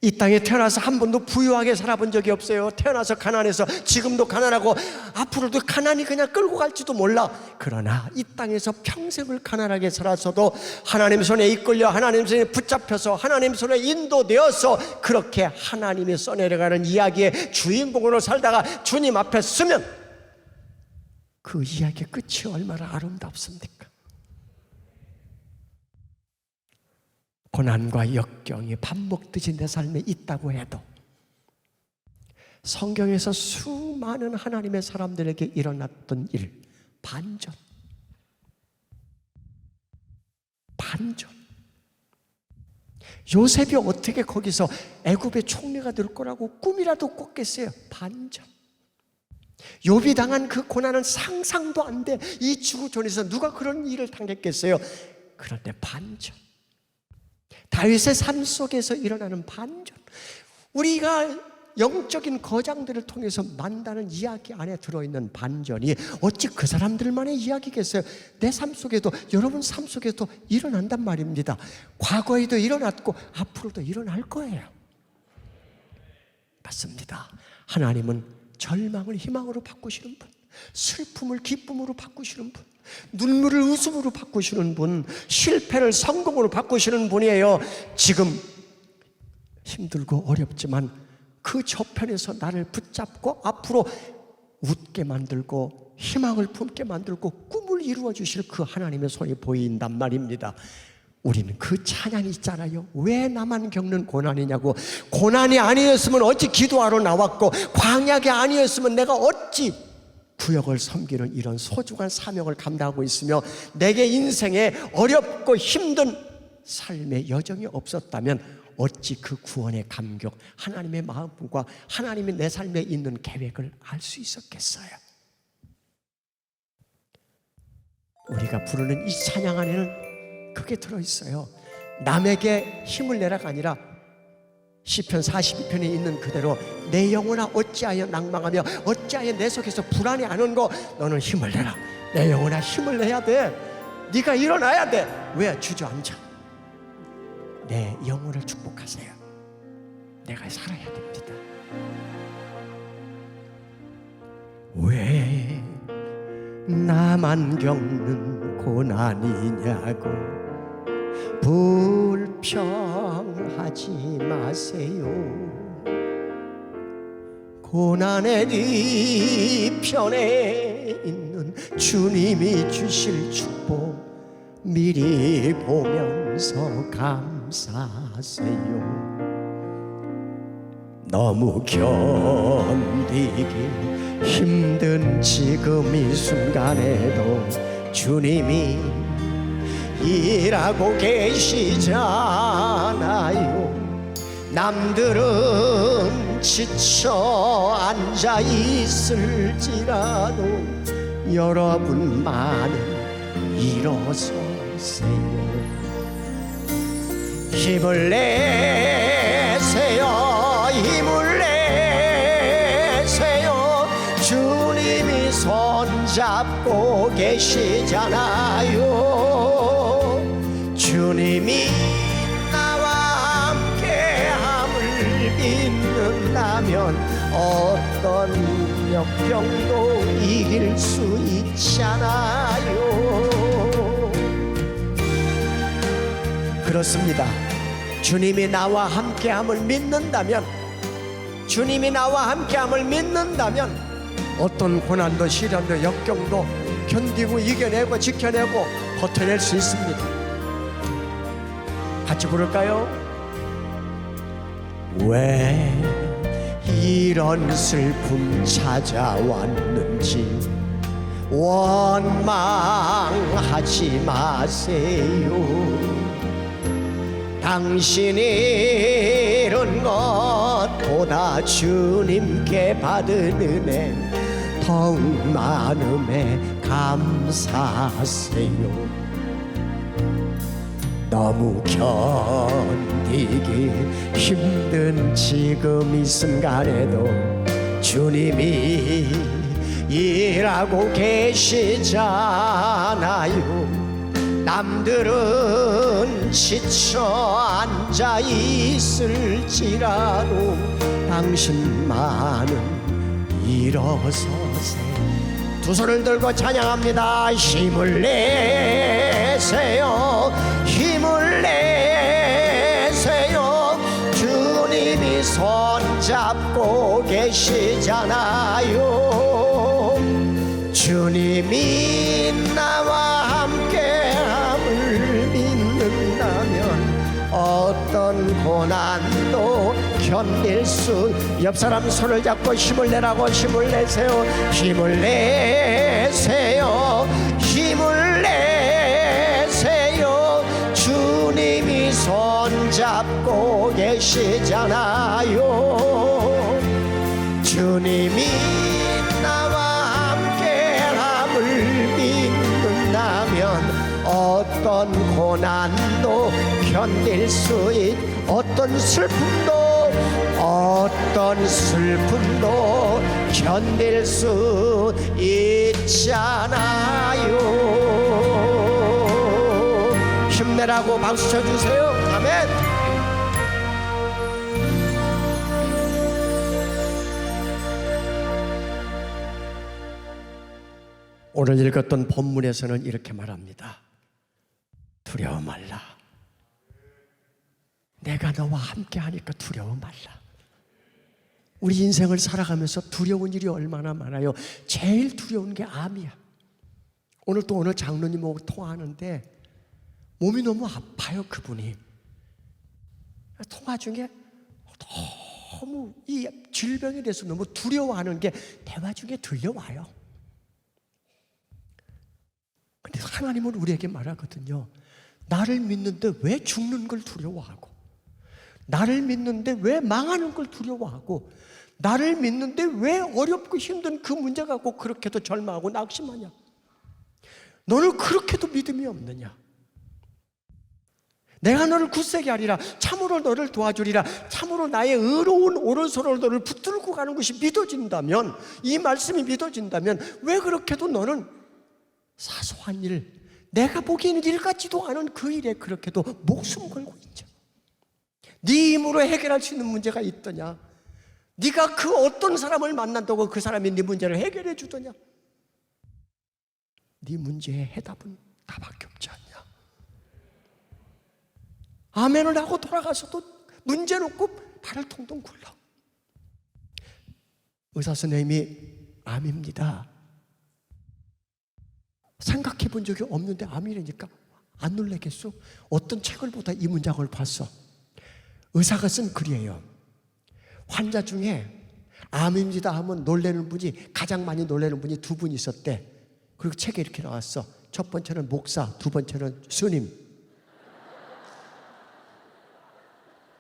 이 땅에 태어나서 한 번도 부유하게 살아본 적이 없어요. 태어나서 가난해서 지금도 가난하고 앞으로도 가난이 그냥 끌고 갈지도 몰라. 그러나 이 땅에서 평생을 가난하게 살아서도 하나님 손에 이끌려 하나님 손에 붙잡혀서 하나님 손에 인도되어서 그렇게 하나님이 써내려가는 이야기의 주인공으로 살다가 주님 앞에 서면 그 이야기의 끝이 얼마나 아름답습니까? 고난과 역경이 밥 먹듯이 내 삶에 있다고 해도 성경에서 수많은 하나님의 사람들에게 일어났던 일, 반전. 요셉이 어떻게 거기서 애굽의 총리가 될 거라고 꿈이라도 꿨겠어요? 반전. 욥이 당한 그 고난은 상상도 안 돼. 이 지구촌에서 누가 그런 일을 당했겠어요? 그런데 반전. 다윗의 삶 속에서 일어나는 반전. 우리가 영적인 거장들을 통해서 만나는 이야기 안에 들어있는 반전이 어찌 그 사람들만의 이야기겠어요? 내 삶 속에도, 여러분 삶 속에도 일어난단 말입니다. 과거에도 일어났고 앞으로도 일어날 거예요. 맞습니다. 하나님은 절망을 희망으로 바꾸시는 분, 슬픔을 기쁨으로 바꾸시는 분, 눈물을 웃음으로 바꾸시는 분, 실패를 성공으로 바꾸시는 분이에요. 지금 힘들고 어렵지만 그 저편에서 나를 붙잡고 앞으로 웃게 만들고 희망을 품게 만들고 꿈을 이루어 주실 그 하나님의 손이 보인단 말입니다. 우리는 그 찬양이 있잖아요. 왜 나만 겪는 고난이냐고. 고난이 아니었으면 어찌 기도하러 나왔고, 광야가 아니었으면 내가 어찌 구역을 섬기는 이런 소중한 사명을 감당하고 있으며, 내게 인생에 어렵고 힘든 삶의 여정이 없었다면 어찌 그 구원의 감격, 하나님의 마음과 하나님이 내 삶에 있는 계획을 알 수 있었겠어요? 우리가 부르는 이 찬양 안에는 그게 들어있어요. 남에게 힘을 내라가 아니라 시편 42편에 있는 그대로 내 영혼아 어찌하여 낭망하며 어찌하여 내 속에서 불안해하는 거, 너는 힘을 내라. 내 영혼아 힘을 내야 돼. 네가 일어나야 돼. 왜 주저앉아? 내 영혼을 축복하세요. 내가 살아야 됩니다. 왜 나만 겪는 고난이냐고 불평하지 마세요. 고난의 뒤편에 있는 주님이 주실 축복 미리 보면서 감사하세요. 너무 견디기 힘든 지금 이 순간에도 주님이 일하고 계시잖아요. 남들은 지쳐 앉아 있을지라도 여러분만은 일어서세요. 힘을 내세요. 힘을 내세요. 주님이 손잡고 계시잖아요. 주님이 나와 함께함을 믿는다면 어떤 역경도 이길 수 있잖아요. 그렇습니다. 주님이 나와 함께함을 믿는다면, 주님이 나와 함께함을 믿는다면 어떤 고난도 시련도 역경도 견디고 이겨내고 지켜내고 버텨낼 수 있습니다. 같이 부를까요? 왜 이런 슬픔 찾아왔는지 원망하지 마세요. 당신이 이룬 것보다 주님께 받은 은혜 더욱 많음에 감사하세요. 너무 견디기 힘든 지금 이 순간에도 주님이 일하고 계시잖아요. 남들은 지쳐 앉아 있을지라도 당신만은 일어서세요. 두 손을 들고 찬양합니다. 힘을 내세요. 힘을 내세요. 주님이 손잡고 계시잖아요. 주님이 나와 함께함을 믿는다면 어떤 고난도 견딜 수. 옆 사람 손을 잡고 힘을 내라고. 힘을 내세요. 힘을 내세요. 힘을 내세요. 주님이 손잡고 계시잖아요. 주님이 나와 함께함을 믿는다면 어떤 고난도 견딜 수 있. 어떤 슬픔도 견딜 수 있잖아요. 힘내라고 박수 쳐주세요. 아멘. 오늘 읽었던 본문에서는 이렇게 말합니다. 두려워 말라. 내가 너와 함께 하니까 두려워 말라. 우리 인생을 살아가면서 두려운 일이 얼마나 많아요. 제일 두려운 게 암이야. 오늘 또 어느 장로님하고 통화하는데 몸이 너무 아파요. 그분이 통화 중에 너무 이 질병에 대해서 너무 두려워하는 게 대화 중에 들려와요. 근데 하나님은 우리에게 말하거든요. 나를 믿는데 왜 죽는 걸 두려워하고, 나를 믿는데 왜 망하는 걸 두려워하고, 나를 믿는데 왜 어렵고 힘든 그 문제 갖고 그렇게도 절망하고 낙심하냐? 너는 그렇게도 믿음이 없느냐? 내가 너를 굳세게 하리라. 참으로 너를 도와주리라. 참으로 나의 의로운 오른손으로 너를 붙들고 가는 것이 믿어진다면, 이 말씀이 믿어진다면 왜 그렇게도 너는 사소한 일, 내가 보기에는 일 같지도 않은 그 일에 그렇게도 목숨 걸고 있죠. 네 힘으로 해결할 수 있는 문제가 있더냐? 네가 그 어떤 사람을 만난다고 그 사람이 네 문제를 해결해 주더냐? 네 문제의 해답은 나밖에 없지 않냐? 아멘을 하고 돌아가서도 문제 놓고 발을 통통 굴러. 의사 선생님이 암입니다. 생각해 본 적이 없는데 암이라니까 안 놀라겠어? 어떤 책을 보다 이 문장을 봤어. 의사가 쓴 글이에요. 환자 중에 암입니다 하면 놀라는 분이, 가장 많이 놀라는 분이 두 분 있었대. 그리고 책에 이렇게 나왔어. 첫 번째는 목사, 두 번째는 스님.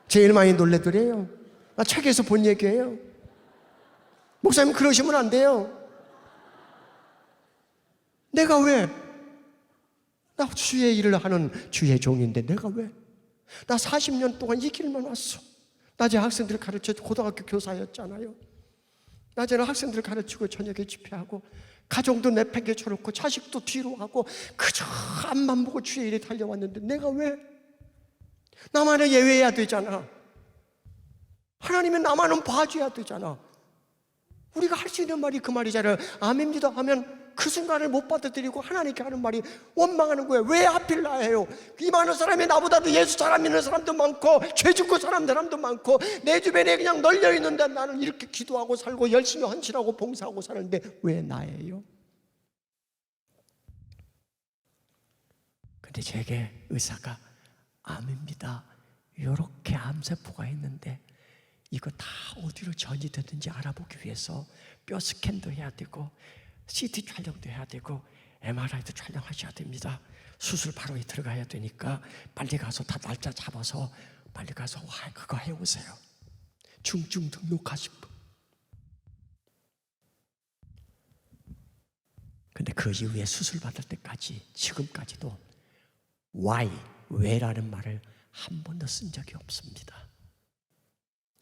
제일 많이 놀래더래요. 나 책에서 본 얘기예요. 목사님 그러시면 안 돼요. 내가 왜? 나 주의 일을 하는 주의 종인데 내가 왜? 나 40년 동안 이 길만 왔어. 낮에 학생들 가르쳐, 고등학교 교사였잖아요. 낮에는 학생들 가르치고 저녁에 집회하고 가정도 내팽개쳐놓고 자식도 뒤로 하고 그저 앞만 보고 주의 일에 달려왔는데 내가 왜? 나만은 예외해야 되잖아. 하나님은 나만은 봐줘야 되잖아. 우리가 할 수 있는 말이 그 말이잖아요. 암입니다 하면 그 순간을 못 받아들이고 하나님께 하는 말이 원망하는 거예요. 왜 하필 나예요? 이 많은 사람이 나보다도 예수 사람 믿는 사람도 많고 죄 짓고 사람도 많고 내 주변에 그냥 널려 있는데 나는 이렇게 기도하고 살고 열심히 헌신하고 봉사하고 사는데 왜 나예요? 근데 제게 의사가 암입니다, 이렇게 암세포가 있는데 이거 다 어디로 전이되든지 알아보기 위해서 뼈 스캔도 해야 되고 CT 촬영도 해야 되고 MRI도 촬영하셔야 됩니다. 수술 바로 들어가야 되니까 빨리 가서 다 날짜 잡아서 빨리 가서 그거 해오세요. 중증 등록하신 분. 근데 그 이후에 수술 받을 때까지 지금까지도 why, 왜라는 말을 한 번도 쓴 적이 없습니다.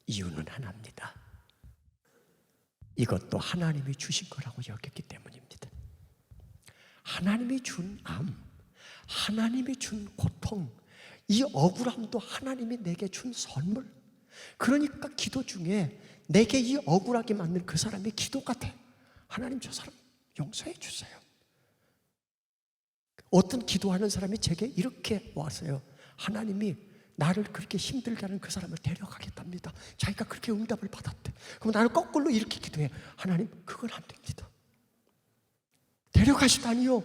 이유는 하나입니다. 이것도 하나님이 주신 거라고 여겼기 때문입니다. 하나님이 준 암, 하나님이 준 고통, 이 억울함도 하나님이 내게 준 선물. 그러니까 기도 중에 내게 이 억울하게 맞는 그 사람의 기도가 돼. 하나님 저 사람 용서해 주세요. 어떤 기도하는 사람이 제게 이렇게 왔어요. 하나님이 나를 그렇게 힘들게 하는 그 사람을 데려가겠답니다. 자기가 그렇게 응답을 받았대. 그럼 나는 거꾸로 이렇게 기도해. 하나님 그건 안 됩니다. 데려가시다니요.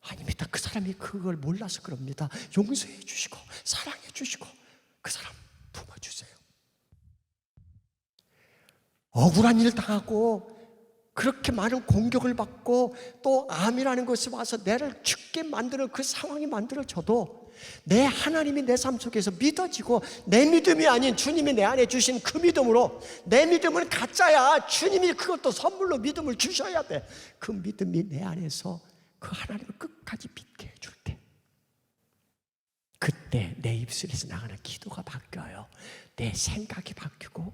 아닙니다. 그 사람이 그걸 몰라서 그럽니다. 용서해 주시고 사랑해 주시고 그 사람 품어주세요. 억울한 일 당하고 그렇게 많은 공격을 받고 또 암이라는 것이 와서 나를 죽게 만드는 그 상황이 만들어져도 내 하나님이 내 삶 속에서 믿어지고 내 믿음이 아닌 주님이 내 안에 주신 그 믿음으로, 내 믿음은 가짜야, 주님이 그것도 선물로 믿음을 주셔야 돼. 그 믿음이 내 안에서 그 하나님을 끝까지 믿게 해줄 때, 그때 내 입술에서 나가는 기도가 바뀌어요. 내 생각이 바뀌고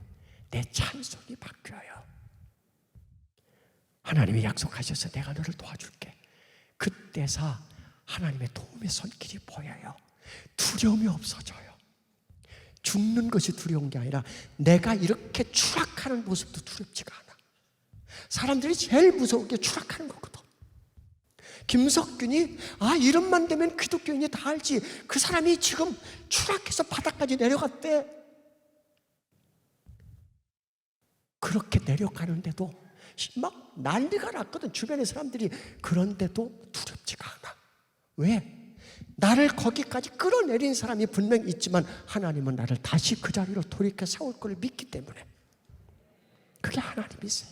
내 찬송이 바뀌어요. 하나님이 약속하셔서 내가 너를 도와줄게. 그때서 하나님의 도움의 손길이 보여요. 두려움이 없어져요. 죽는 것이 두려운 게 아니라 내가 이렇게 추락하는 모습도 두렵지가 않아. 사람들이 제일 무서운 게 추락하는 거거든. 김석균이 이름만 되면 기독교인이 다 알지. 그 사람이 지금 추락해서 바닥까지 내려갔대. 그렇게 내려가는데도 막 난리가 났거든, 주변의 사람들이. 그런데도 두렵지가 않아. 왜? 나를 거기까지 끌어내린 사람이 분명히 있지만 하나님은 나를 다시 그 자리로 돌이켜 세울 걸 믿기 때문에. 그게 하나님이세요.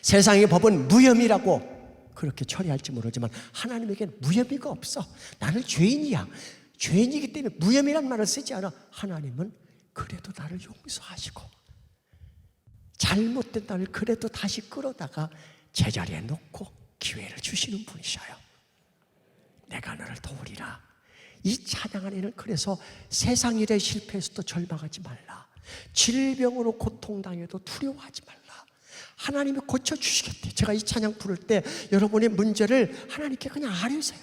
세상의 법은 무혐의라고 그렇게 처리할지 모르지만 하나님에게는 무혐의가 없어. 나는 죄인이야. 죄인이기 때문에 무혐의란 말을 쓰지 않아. 하나님은 그래도 나를 용서하시고 잘못된 나를 그래도 다시 끌어다가 제자리에 놓고 기회를 주시는 분이셔요. 내가 너를 도우리라. 이 찬양 안에는 그래서 세상 일에 실패해서도 절망하지 말라. 질병으로 고통당해도 두려워하지 말라. 하나님이 고쳐주시겠대. 제가 이 찬양 부를 때 여러분의 문제를 하나님께 그냥 아뢰세요.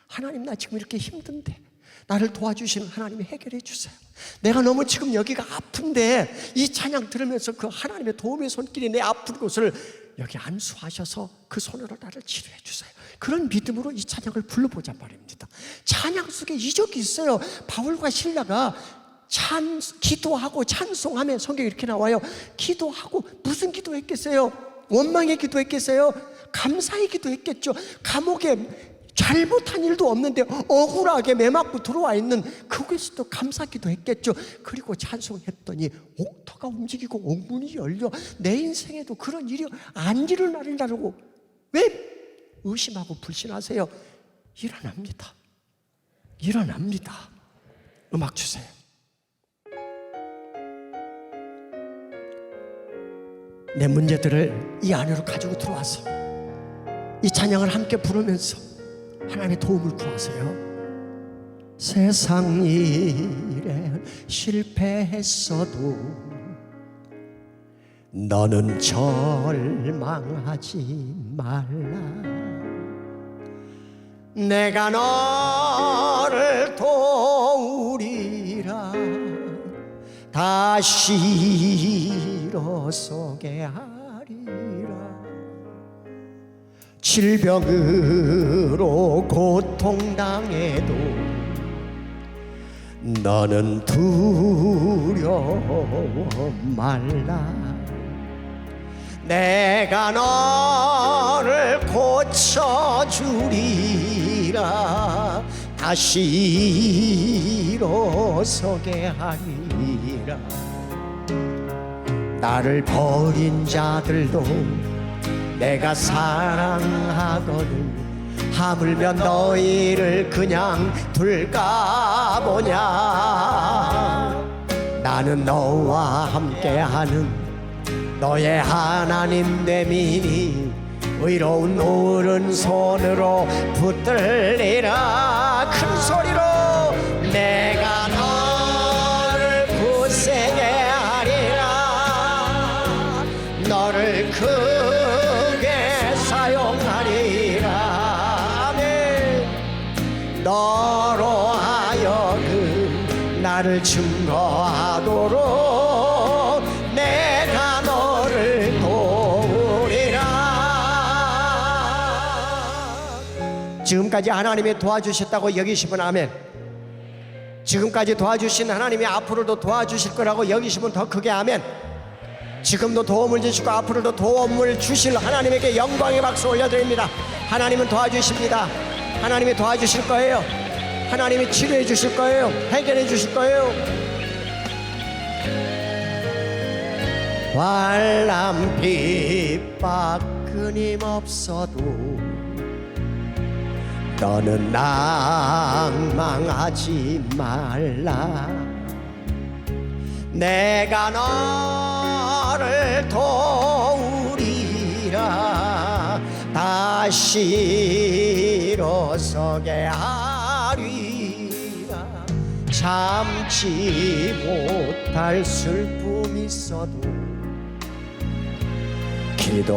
하나님, 나 지금 이렇게 힘든데 나를 도와주시는 하나님이 해결해 주세요. 내가 너무 지금 여기가 아픈데 이 찬양 들으면서 그 하나님의 도움의 손길이 내 아픈 곳을 여기 안수하셔서 그 손으로 나를 치료해 주세요. 그런 믿음으로 이 찬양을 불러보자 말입니다. 찬양 속에 이적이 있어요. 바울과 실라가 기도하고 찬송하며 성경에 이렇게 나와요. 기도하고 무슨 기도했겠어요? 원망의 기도했겠어요? 감사의 기도했겠죠. 감옥에 잘못한 일도 없는데 억울하게 매 맞고 들어와 있는 그곳에서도 감사기도 했겠죠. 그리고 찬송했더니 옥토가 움직이고 옥문이 열려 내 인생에도 그런 일이 안 일어나리라고 왜 의심하고 불신하세요? 일어납니다. 일어납니다. 음악 주세요. 내 문제들을 이 안으로 가지고 들어와서 이 찬양을 함께 부르면서 하나님의 도움을 구하세요. 세상 일에 실패했어도 너는 절망하지 말라. 내가 너를 도우리라. 다시 일어서게 하리라. 질병으로 고통당해도 너는 두려워 말라. 내가 너를 고쳐주리라. 다시 일어서게 하리라. 나를 버린 자들도 내가 사랑하거든. 하물며 너희를 그냥 둘까 보냐. 나는 너와 함께하는 너의 하나님 됨이니 의로운 오른손으로 붙들리라. 큰 소리로 내가 너를 굳세게 하리라. 너를 크게 사용하리라. 너로 하여금 나를 증거하도록 내가 너를 도우리라. 지금까지 하나님이 도와주셨다고 여기시면 아멘. 지금까지 도와주신 하나님이 앞으로도 도와주실 거라고 여기시면 더 크게 아멘. 지금도 도움을 주시고 앞으로도 도움을 주실 하나님에게 영광의 박수 올려드립니다. 하나님은 도와주십니다. 하나님이 도와주실 거예요. 하나님이 치료해 주실 거예요. 해결해 주실 거예요. 환난 핍박 끊임없어도 너는 낭망하지 말라. 내가 너를 도우리라. 다시 일어서게 하리라. 참지 못할 슬픔이 있어도 기도하며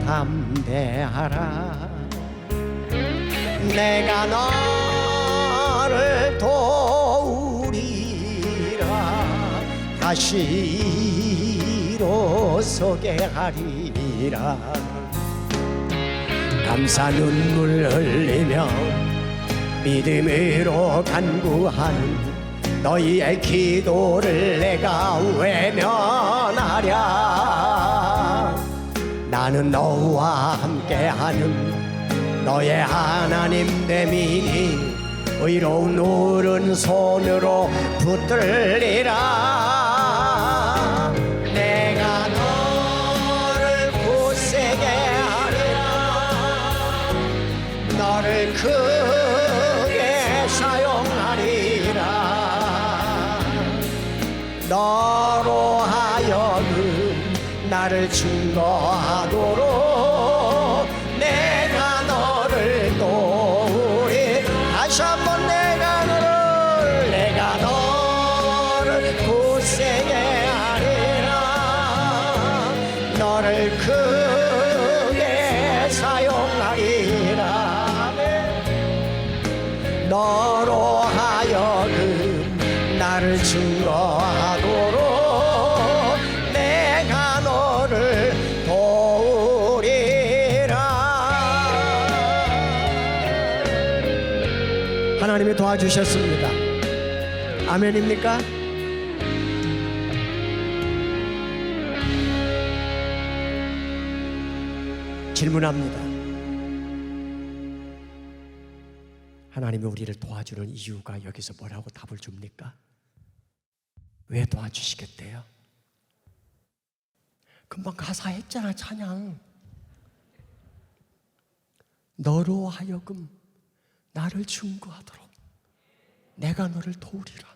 담대하라. 내가 너를 도우리라. 다시 일어서게 하리라. 감사 눈물 흘리며 믿음으로 간구하는 너희의 기도를 내가 외면하랴. 나는 너와 함께하는 너의 하나님 됨이니 의로운 오른손으로 붙들리라. 내가 너를 굳세게 하리라. 너를 크게 사용하리라. 너로 하여금 나를 증거하도록 내가 너를 도우리. 다시 한번 내가 너를 굳세게 하리라. 너를 크게 사용하리라. 너로 하여금 나를 증거하도록 내가 너를 도우리라. 하나님이 도와주셨습니다. 아멘입니까? 질문합니다. 하나님이 우리를 도와주는 이유가 여기서 뭐라고 답을 줍니까? 왜 도와주시겠대요? 금방 가사 했잖아. 찬양. 너로 하여금 나를 증거하도록 내가 너를 도우리라.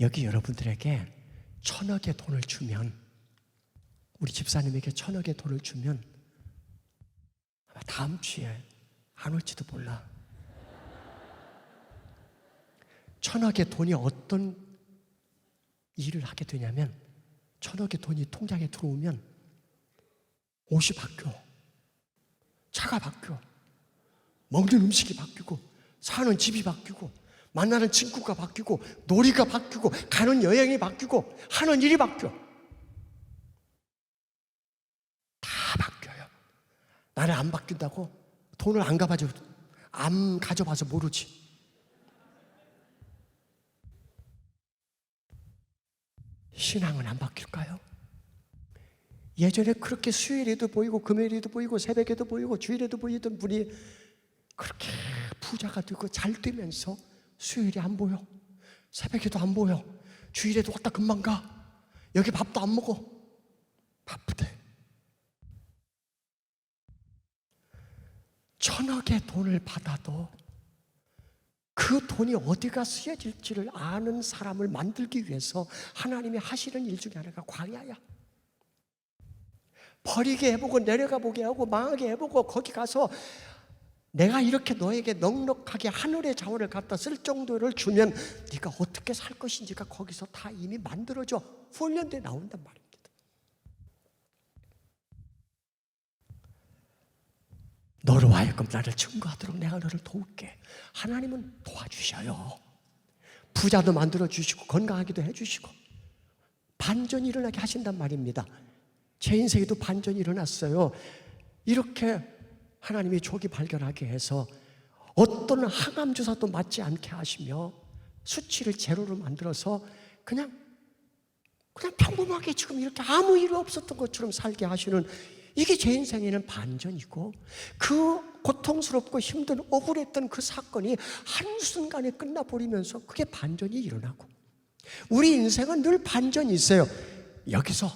여기 여러분들에게 1,000억의 돈을 주면, 우리 집사님에게 1,000억의 돈을 주면 아마 다음 주에 안 올지도 몰라. 1,000억의 돈이 어떤 일을 하게 되냐면, 1,000억의 돈이 통장에 들어오면 옷이 바뀌어, 차가 바뀌어, 먹는 음식이 바뀌고, 사는 집이 바뀌고, 만나는 친구가 바뀌고, 놀이가 바뀌고, 가는 여행이 바뀌고, 하는 일이 바뀌어. 다 바뀌어요. 나는 안 바뀐다고? 돈을 안 가져봐서 모르지. 신앙은 안 바뀔까요? 예전에 그렇게 수요일에도 보이고 금요일에도 보이고 새벽에도 보이고 주일에도 보이던 분이 그렇게 부자가 되고 잘 되면서 수요일에 안 보여, 새벽에도 안 보여, 주일에도 왔다 금방 가, 여기 밥도 안 먹어, 바쁘대. 1,000억의 돈을 받아도 그 돈이 어디가 쓰여질지를 아는 사람을 만들기 위해서 하나님이 하시는 일 중에 하나가 광야야. 버리게 해보고 내려가 보게 하고 망하게 해보고, 거기 가서 내가 이렇게 너에게 넉넉하게 하늘의 자원을 갖다 쓸 정도를 주면 네가 어떻게 살 것인지가 거기서 다 이미 만들어져 훈련돼 나온단 말입니다. 너로 하여금 나를 증거하도록 내가 너를 도울게. 하나님은 도와주셔요. 부자도 만들어주시고 건강하기도 해주시고 반전이 일어나게 하신단 말입니다. 제 인생에도 반전이 일어났어요. 이렇게 하나님이 조기 발견하게 해서 어떤 항암 주사도 맞지 않게 하시며 수치를 제로로 만들어서 그냥 평범하게 지금 이렇게 아무 일 없었던 것처럼 살게 하시는, 이게 제 인생에는 반전이고, 그 고통스럽고 힘든 억울했던 그 사건이 한순간에 끝나버리면서 그게 반전이 일어나고, 우리 인생은 늘 반전이 있어요. 여기서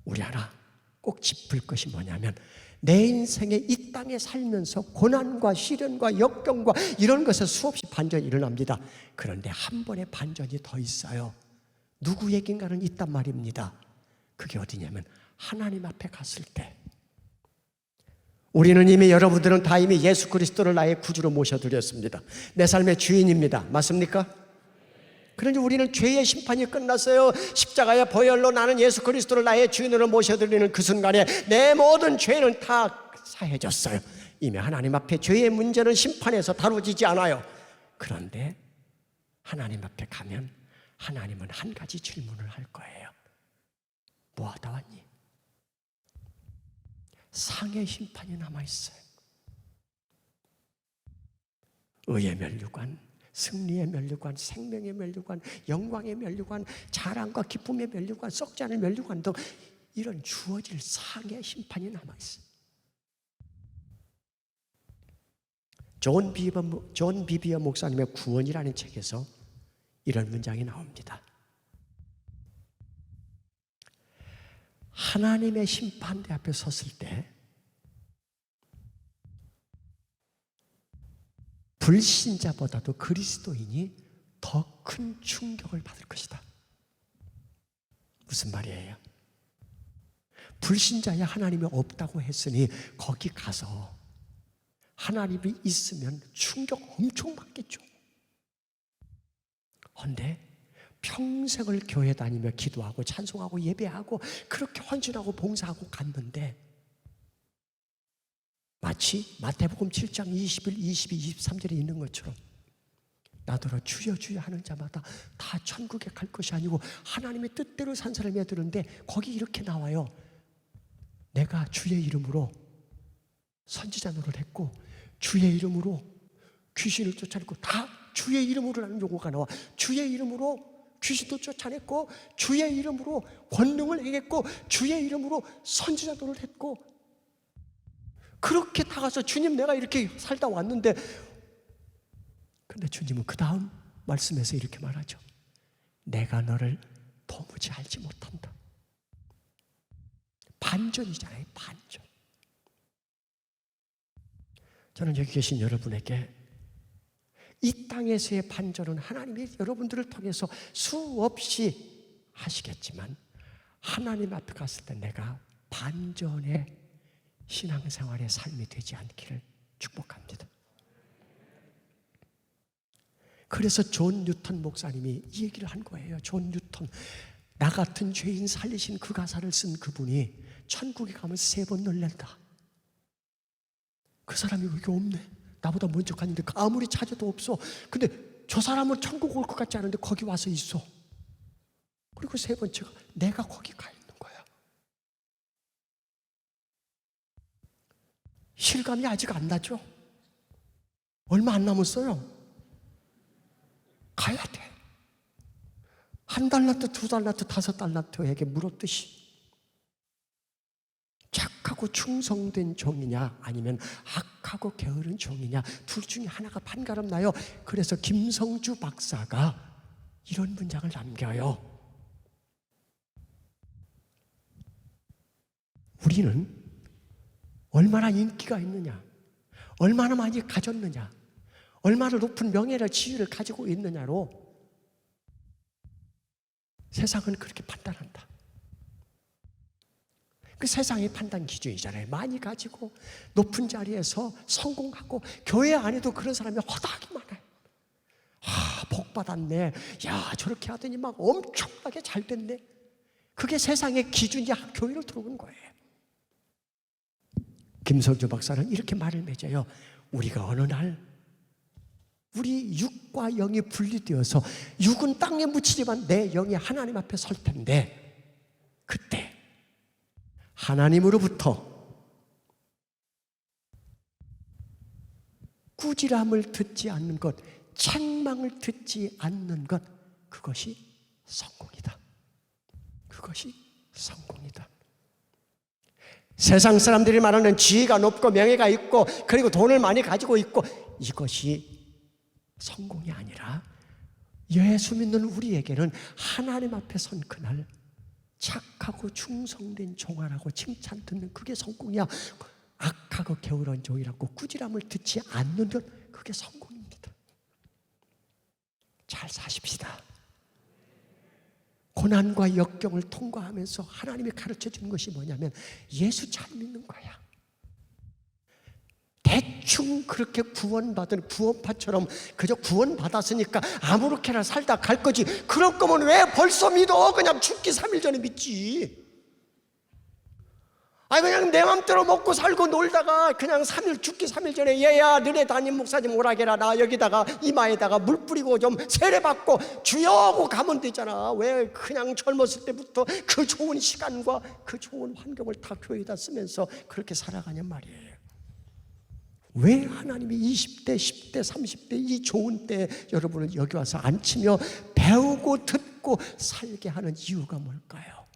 우리 하나 꼭 짚을 것이 뭐냐면, 내 인생에 이 땅에 살면서 고난과 시련과 역경과 이런 것에 수없이 반전이 일어납니다. 그런데 한 번의 반전이 더 있어요. 누구에겐가는 있단 말입니다. 그게 어디냐면 하나님 앞에 갔을 때, 우리는 이미, 여러분들은 다 이미 예수 그리스도를 나의 구주로 모셔드렸습니다. 내 삶의 주인입니다. 맞습니까? 그런데 우리는 죄의 심판이 끝났어요. 십자가의 보혈로 나는 예수 그리스도를 나의 주인으로 모셔드리는 그 순간에 내 모든 죄는 다 사해졌어요. 이미 하나님 앞에 죄의 문제는 심판에서 다루어지지 않아요. 그런데 하나님 앞에 가면 하나님은 한 가지 질문을 할 거예요. 뭐 하다 왔니? 상의 심판이 남아있어요. 의의 면류관, 승리의 면류관, 생명의 면류관, 영광의 면류관, 자랑과 기쁨의 면류관, 썩지 않은 면류관 등 이런 주어질 상의 심판이 남아있어요. 존 비비어 목사님의 구원이라는 책에서 이런 문장이 나옵니다. 하나님의 심판대 앞에 섰을 때 불신자보다도 그리스도인이 더 큰 충격을 받을 것이다. 무슨 말이에요? 불신자야 하나님이 없다고 했으니 거기 가서 하나님이 있으면 충격 엄청 받겠죠. 그런데 평생을 교회 다니며 기도하고 찬송하고 예배하고 그렇게 헌신하고 봉사하고 갔는데, 마치 마태복음 7장 21, 22, 23절에 있는 것처럼 나더러 주여 주여 하는 자마다 다 천국에 갈 것이 아니고 하나님의 뜻대로 산 사람이 되는데, 거기 이렇게 나와요. 내가 주의 이름으로 선지자 노릇을 했고 주의 이름으로 귀신을 쫓아냈고, 다 주의 이름으로라는 용어가 나와. 주의 이름으로 귀신도 쫓아냈고 주의 이름으로 권능을 행했고 주의 이름으로 선지자 노릇을 했고, 그렇게 다 가서 주님 내가 이렇게 살다 왔는데, 근데 주님은 그 다음 말씀에서 이렇게 말하죠. 내가 너를 도무지 알지 못한다. 반전이잖아요. 반전. 저는 여기 계신 여러분에게 이 땅에서의 반전은 하나님이 여러분들을 통해서 수없이 하시겠지만, 하나님 앞에 갔을 때 내가 반전의 신앙생활의 삶이 되지 않기를 축복합니다. 그래서 존 뉴턴 목사님이 이 얘기를 한 거예요. 존 뉴턴, 나 같은 죄인 살리신 그 가사를 쓴 그분이 천국에 가면 3번 놀란다. 그 사람이 여기 없네. 나보다 먼저 갔는데 아무리 찾아도 없어. 근데 저 사람은 천국 올 것 같지 않은데 거기 와서 있어. 그리고 3번째가 내가 거기 가 있는 거야. 실감이 아직 안 나죠? 얼마 안 남았어요. 가야 돼. 1달란트, 2달란트, 5달란트에게 물었듯이 착하고 충성된 종이냐 아니면 악하고 게으른 종이냐, 둘 중에 하나가 판가름 나요. 그래서 김성주 박사가 이런 문장을 남겨요. 우리는 얼마나 인기가 있느냐, 얼마나 많이 가졌느냐, 얼마나 높은 명예를 지위를 가지고 있느냐로 세상은 그렇게 판단한다. 그 세상의 판단 기준이잖아요. 많이 가지고 높은 자리에서 성공하고, 교회 안에도 그런 사람이 허다하게 많아요. 복 받았네. 야, 저렇게 하더니 막 엄청나게 잘 됐네. 그게 세상의 기준이 교회로 들어오는 거예요. 김성주 박사는 이렇게 말을 맺어요. 우리가 어느 날 우리 육과 영이 분리되어서 육은 땅에 묻히지만 내 영이 하나님 앞에 설 텐데, 그때 하나님으로부터 꾸지람을 듣지 않는 것, 책망을 듣지 않는 것, 그것이 성공이다. 그것이 성공이다. 세상 사람들이 말하는 지위가 높고 명예가 있고 그리고 돈을 많이 가지고 있고, 이것이 성공이 아니라 예수 믿는 우리에게는 하나님 앞에 선 그날 착하고 충성된 종아라고 칭찬 듣는 그게 성공이야. 악하고 게으른 종이라고 꾸지람을 듣지 않는 것, 그게 성공입니다. 잘 사십시다. 고난과 역경을 통과하면서 하나님이 가르쳐 주는 것이 뭐냐면 예수 잘 믿는 거야. 대충 그렇게 구원받은 구원파처럼 그저 구원받았으니까 아무렇게나 살다 갈 거지, 그럴 거면 왜 벌써 믿어? 그냥 죽기 3일 전에 믿지. 아니 그냥 내 맘대로 먹고 살고 놀다가 그냥 죽기 3일 전에 얘야 너네 담임 목사님 오라게라, 나 여기다가 이마에다가 물 뿌리고 좀 세례받고 주여 하고 가면 되잖아. 왜 그냥 젊었을 때부터 그 좋은 시간과 그 좋은 환경을 다 교회에다 쓰면서 그렇게 살아가냔 말이에요. 왜 하나님이 20대, 10대, 30대 이 좋은 때 여러분을 여기 와서 앉히며 배우고 듣고 살게 하는 이유가 뭘까요?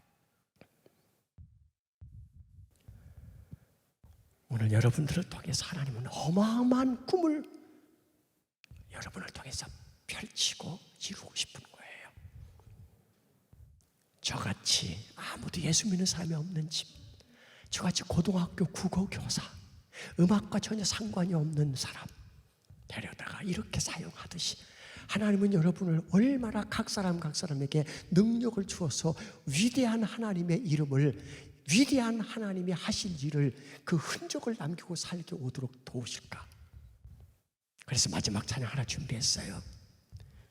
오늘 여러분들을 통해서 하나님은 어마어마한 꿈을 여러분을 통해서 펼치고 이루고 싶은 거예요. 저같이 아무도 예수 믿는 사람이 없는 집, 저같이 고등학교 국어교사, 음악과 전혀 상관이 없는 사람 데려다가 이렇게 사용하듯이 하나님은 여러분을 얼마나 각 사람에게 능력을 주어서 위대한 하나님의 이름을, 위대한 하나님이 하실 일을, 그 흔적을 남기고 살게 오도록 도우실까. 그래서 마지막 찬양 하나 준비했어요.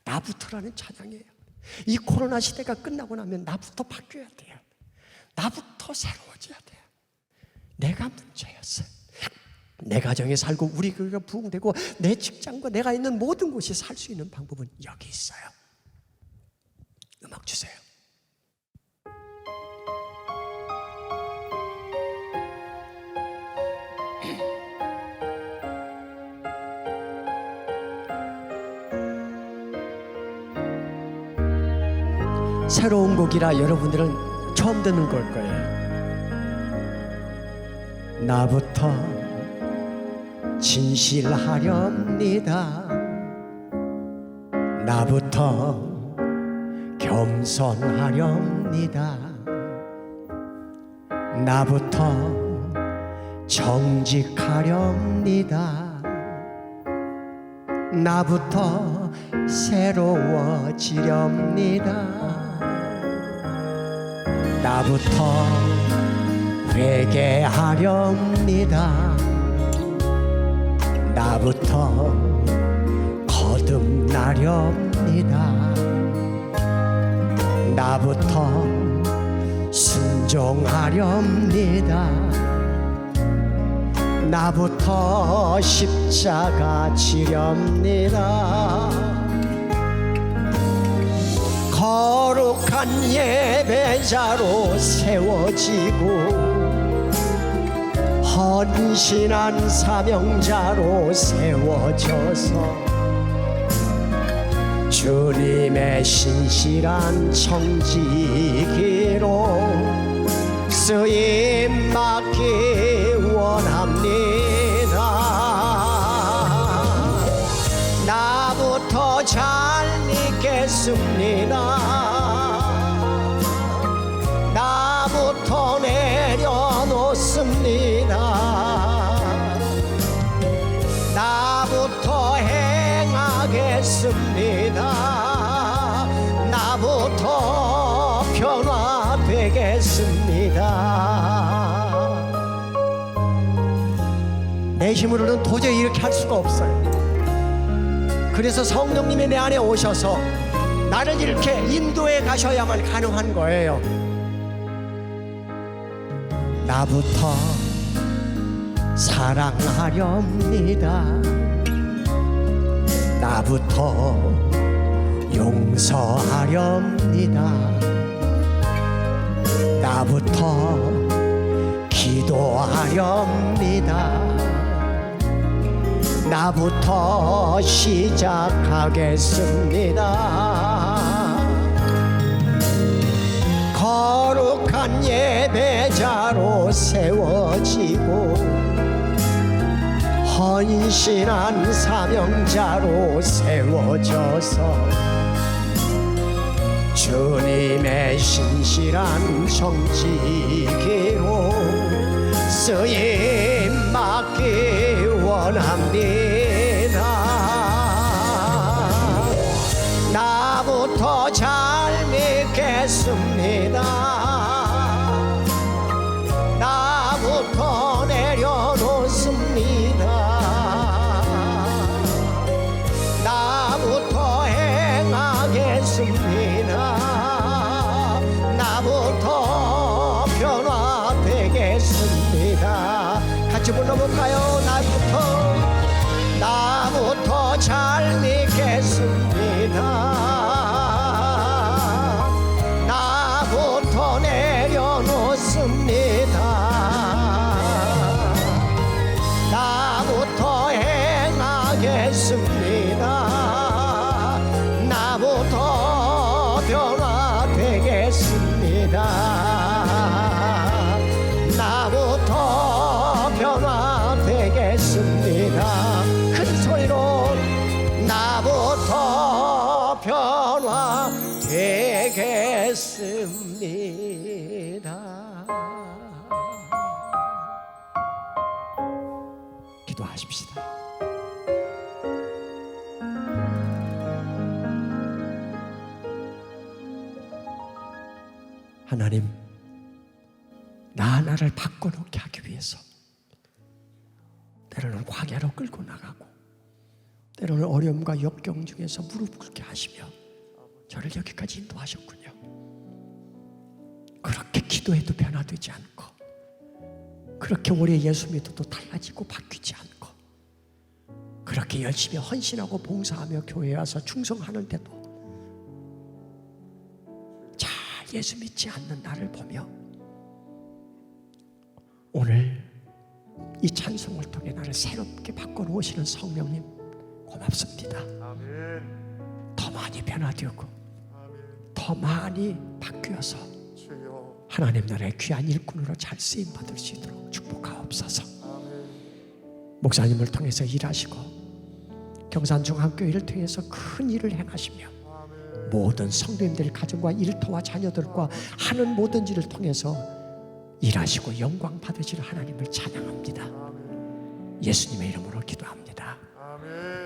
나부터라는 찬양이에요. 이 코로나 시대가 끝나고 나면 나부터 바뀌어야 돼요. 나부터 새로워져야 돼요. 내가 문제였어요. 내 가정에 살고 우리 교회가 부흥되고 내 직장과 내가 있는 모든 곳이 살 수 있는 방법은 여기 있어요. 음악 주세요. 새로운 곡이라 여러분들은 처음 듣는 걸 거예요. 나부터 진실하렵니다. 나부터 겸손하렵니다. 나부터 정직하렵니다. 나부터 새로워지렵니다. 나부터 회개하렵니다. 나부터 거듭나렵니다. 나부터 순종하렵니다. 나부터 십자가 지렵니다. 거룩한 예배자로 세워지고 헌신한 사명자로 세워져서 주님의 신실한 청지기로 쓰임 받기 원합니다. 나부터 잘 믿겠습니다. 나부터 내려놓습니다. 나부터 행하겠습니다. 나부터 변화되겠습니다. 내 힘으로는 도저히 이렇게 할 수가 없어요. 그래서 성령님이 내 안에 오셔서 나를 이렇게 인도해 가셔야만 가능한 거예요. 나부터 사랑하렵니다. 나부터 용서하렵니다. 나부터 기도하렵니다. 나부터 시작하겠습니다. 거룩한 예배자로 세워지고 헌신한 사명자로 세워져서 주님의 신실한 정직기로 쓰임 받기 원합니다. 나부터 잘 믿겠습니다. 나부터 내려놓습니다. 나부터 행하겠습니다. 나부터 변화되겠습니다. 같이 불러볼까요? 나부터 잘 믿겠습니다. 나부터 내려놓습니다. 나부터 행하겠습니다. 나부터 변화되겠습니다. 나부터 변화되겠습니다. 큰 소리로 나부터 변화되겠습니다. 기도하십시다. 하나님, 나 하나를 바꿔놓게 하기 위해서 때로는 광야로 끌고 나가고 때로는 어려움과 역경 중에서 무릎 꿇게 하시며 저를 여기까지 인도하셨군요. 그렇게 기도해도 변화되지 않고 그렇게 오래 예수 믿어도 달라지고 바뀌지 않고 그렇게 열심히 헌신하고 봉사하며 교회에 와서 충성하는데도 잘 예수 믿지 않는 나를 보며 오늘 이 찬송을 통해 나를 새롭게 바꿔놓으시는 성령님 고맙습니다. 아멘. 더 많이 변화되고 아멘. 더 많이 바뀌어서 주여. 하나님 나라의 귀한 일꾼으로 잘 쓰임받을 수 있도록 축복하옵소서. 아멘. 목사님을 통해서 일하시고 경산중앙교회를 통해서 큰 일을 행하시며 아멘. 모든 성도님들 가정과 일터와 자녀들과 하는 모든 일을 통해서 일하시고 영광 받으실 하나님을 찬양합니다. 아멘. 예수님의 이름으로 기도합니다. 아멘.